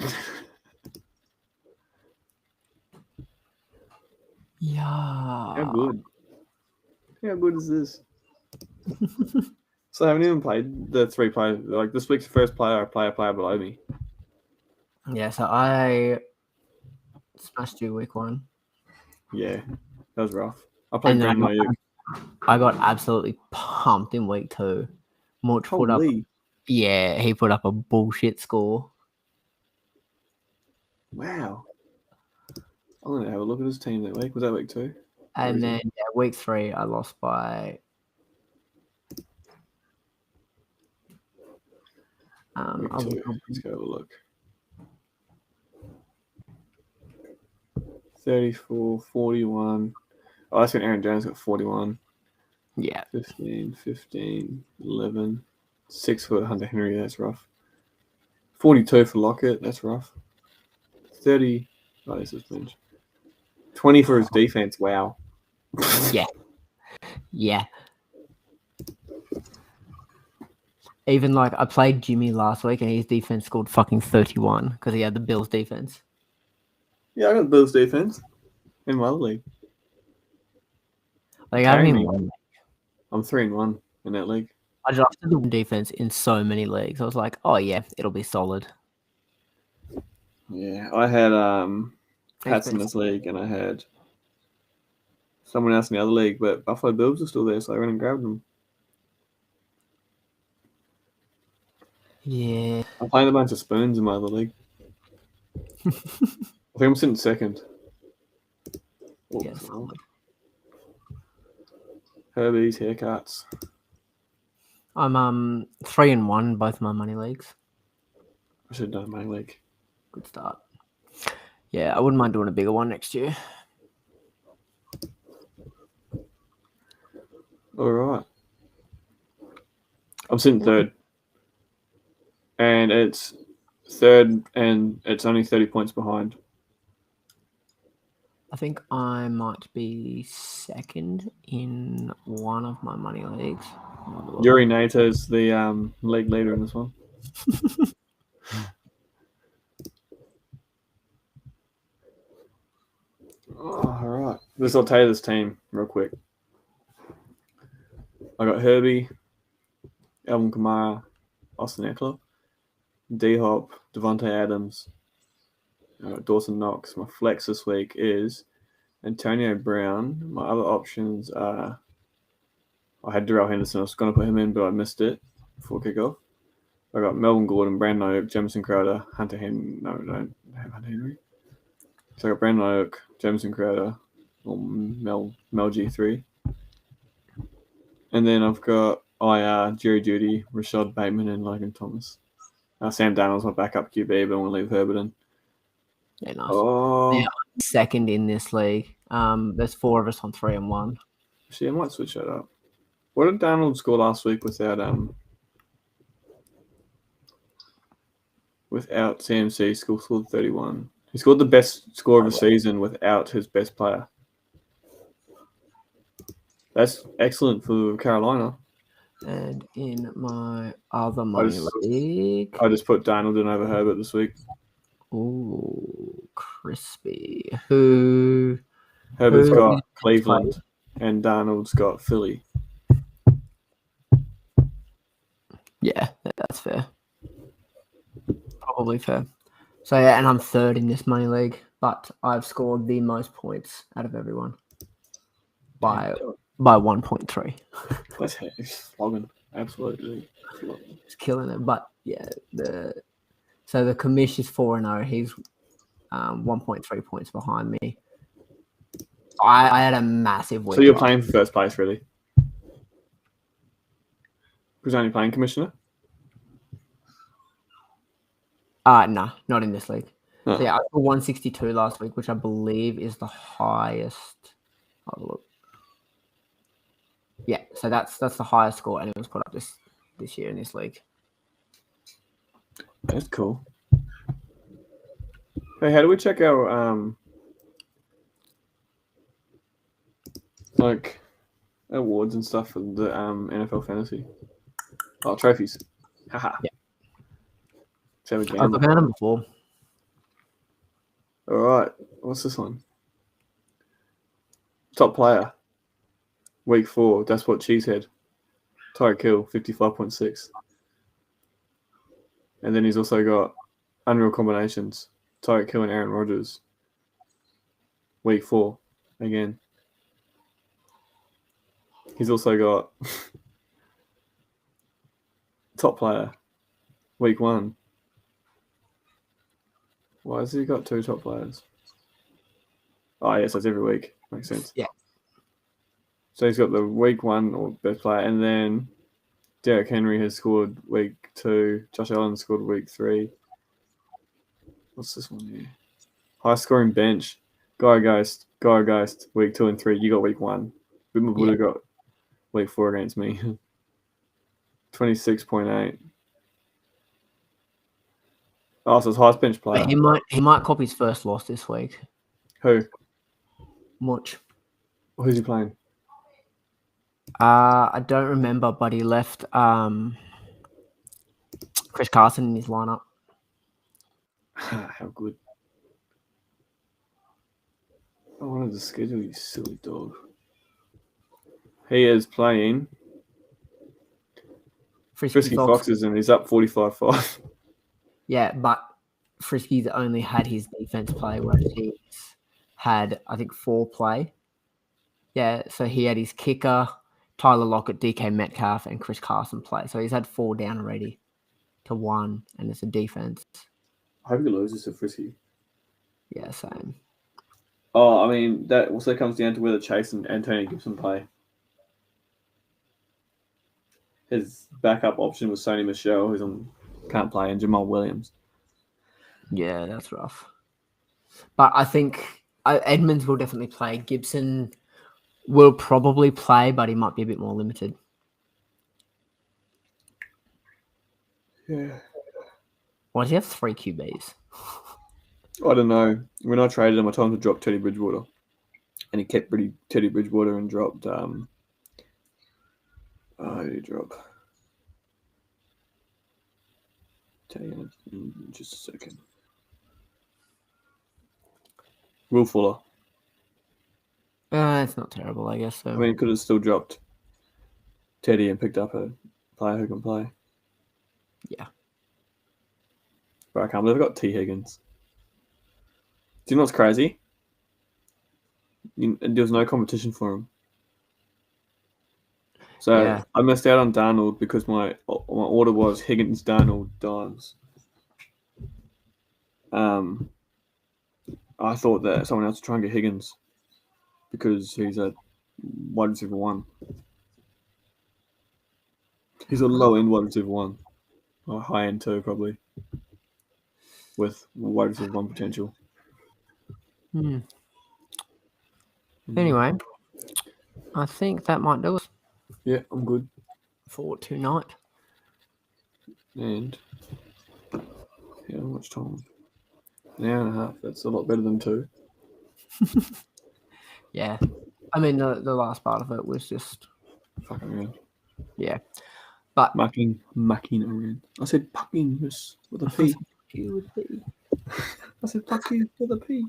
Yeah. How good? How good is this? So I haven't even played the 3 players. Like this week's first player, I play a player below me. Yeah, so I smashed you week 1. Yeah, that was rough. I played Brandon Ayuk. I got absolutely pumped in week 2. Morch put up. Yeah, he put up a bullshit score. Wow. I'm going to have a look at his team that week. Was that week 2? And then week 3, I lost by. Week 2. Let's go have a look. 34, 41. Oh, that's when Aaron Jones got 41. Yeah. 15, 11. 6 for Hunter Henry. That's rough. 42 for Lockett. That's rough. 30. Oh, this is bench. 20 for his defense. Wow. Yeah. Yeah. Even like I played Jimmy last week and his defense scored fucking 31 because he had the Bills defense. Yeah, I got the Bills defense in my league. Like I don't even. I'm 3-1 in that league. I drafted the defense in so many leagues. I was like, oh yeah, it'll be solid. Yeah, I had Pats in this league and I had someone else in the other league, but Buffalo Bills are still there, so I went and grabbed them. Yeah. I'm playing a bunch of spoons in my other league. I think I'm sitting second. Yes. Herbie's haircuts. I'm 3-1 both my money leagues. I should have done my league. Good start. Yeah, I wouldn't mind doing a bigger one next year. All right. I'm sitting third. and it's third, and it's only 30 points behind. I think I might be second in one of my money leagues. Yuri Nato's the league leader in this one. All right. I'll tell you this team real quick. I got Herbie, Alvin Kamara, Austin Eckler, D-Hop, Devontae Adams, Dawson Knox. My flex this week is Antonio Brown. My other options are, I had Darrell Henderson. I was going to put him in, but I missed it before kickoff. I got Melvin Gordon, Brandon Ayuk, Jamison Crowder, Hunter Henry. No, I don't have Hunter Henry. So I got Brandon Ayuk, Jamison Crowder, or Mel G3. And then I've got IR, Jerry Jeudy, Rashad Bateman, and Logan Thomas. Sam Darnold's my backup QB, but I'm going to leave Herbert in. Yeah, nice. Oh. Yeah, I'm second in this league. There's 4 of us on 3 and 1. Actually, I might switch that up. What did Darnold score last week without CMC? Scored 31. He scored the best score of the season without his best player. That's excellent for Carolina. And in my other money league, I just put Darnold in over Herbert this week. Ooh, crispy. Herbert's got Cleveland and Darnold's got Philly. Yeah, that's fair. Probably fair. So yeah, and I'm third in this money league, but I've scored the most points out of everyone by 1.3. That's flogging. Absolutely. He's killing it. But yeah, so the commish is 4-0. He's 1.3 points behind me. I had a massive week. So you're playing for first place, really? Who's only playing commissioner? No, not in this league. Oh. So yeah, I got 162 last week, which I believe is the highest. I'll look. Yeah, so that's the highest score anyone's put up this year in this league. That's cool. Hey, how do we check our awards and stuff for the NFL fantasy? Oh, trophies. Haha. Yeah. I've found them before. All right. What's this one? Top player. Week 4. That's what Cheesehead. Tyreek Hill, 55.6. And then he's also got Unreal Combinations. Tyreek Hill and Aaron Rodgers. Week 4. Again. He's also got top player. Week 1. Why has he got 2 top players? Oh, yes, that's every week. Makes sense. Yeah. So he's got the week 1 or best player, and then Derrick Henry has scored week 2. Josh Allen scored week 3. What's this one here? High scoring bench. Guy Geist, week 2 and 3. You got week 1. Boomer would have got week 4 against me. 26.8. Oh, so it's highest bench player. He might copy his first loss this week. Who? Much. Who's he playing? I don't remember, but he left Chris Carson in his lineup. How good. I wanted to schedule, you silly dog. He is playing Frisky Foxes, and he's up 45-5. Yeah, but Frisky's only had his defense play, whereas he's had, I think, 4 play. Yeah, so he had his kicker, Tyler Lockett, DK Metcalf, and Chris Carson play. So he's had 4 down already to 1, and it's a defense. I hope he loses to Frisky. Yeah, same. Oh, I mean, that also comes down to whether Chase and Antonio Gibson play. His backup option was Sony Michel, who's can't play, and Jamal Williams. Yeah, that's rough. But I think Edmonds will definitely play. Gibson will probably play, but he might be a bit more limited. Yeah. Why does he have 3 QBs? I don't know. When I traded him, I told him to drop Teddy Bridgewater, and he kept Teddy Bridgewater and dropped. Who did he drop? Tell you in just a second. Will Fuller. It's not terrible, I guess. So. I mean, he could have still dropped Teddy and picked up a player who can play. Yeah. But I can't believe I got T. Higgins. Do you know what's crazy? There was no competition for him. So Yeah. I missed out on Darnold because my order was Higgins, Darnold, Dimes. I thought that someone else would try and get Higgins because he's a wide receiver 1. He's a low end wide receiver 1, or high end 2 probably, with wide receiver 1 potential. Anyway, I think that might do it. Yeah, I'm good. For tonight. And how much time? An hour and a half. That's a lot better than 2. Yeah. I mean, the last part of it was just fucking around. Yeah. But mucking around. I said pucking with a P. I said pucking with a P.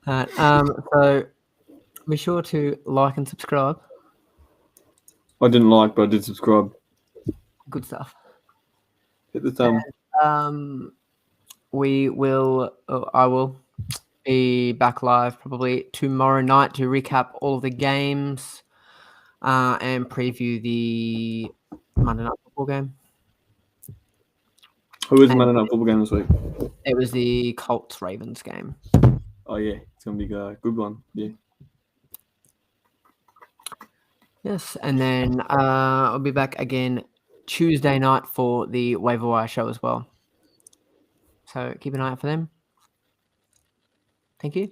So be sure to like and subscribe. I didn't like, but I did subscribe. Good stuff. Hit the thumb. And, I will be back live probably tomorrow night to recap all of the games and preview the Monday Night Football game. Who was the Monday Night Football game this week? It was the Colts-Ravens game. Oh, yeah. It's going to be a good one. Yeah. Yes, and then I'll be back again Tuesday night for the Waiver Wire show as well. So keep an eye out for them. Thank you.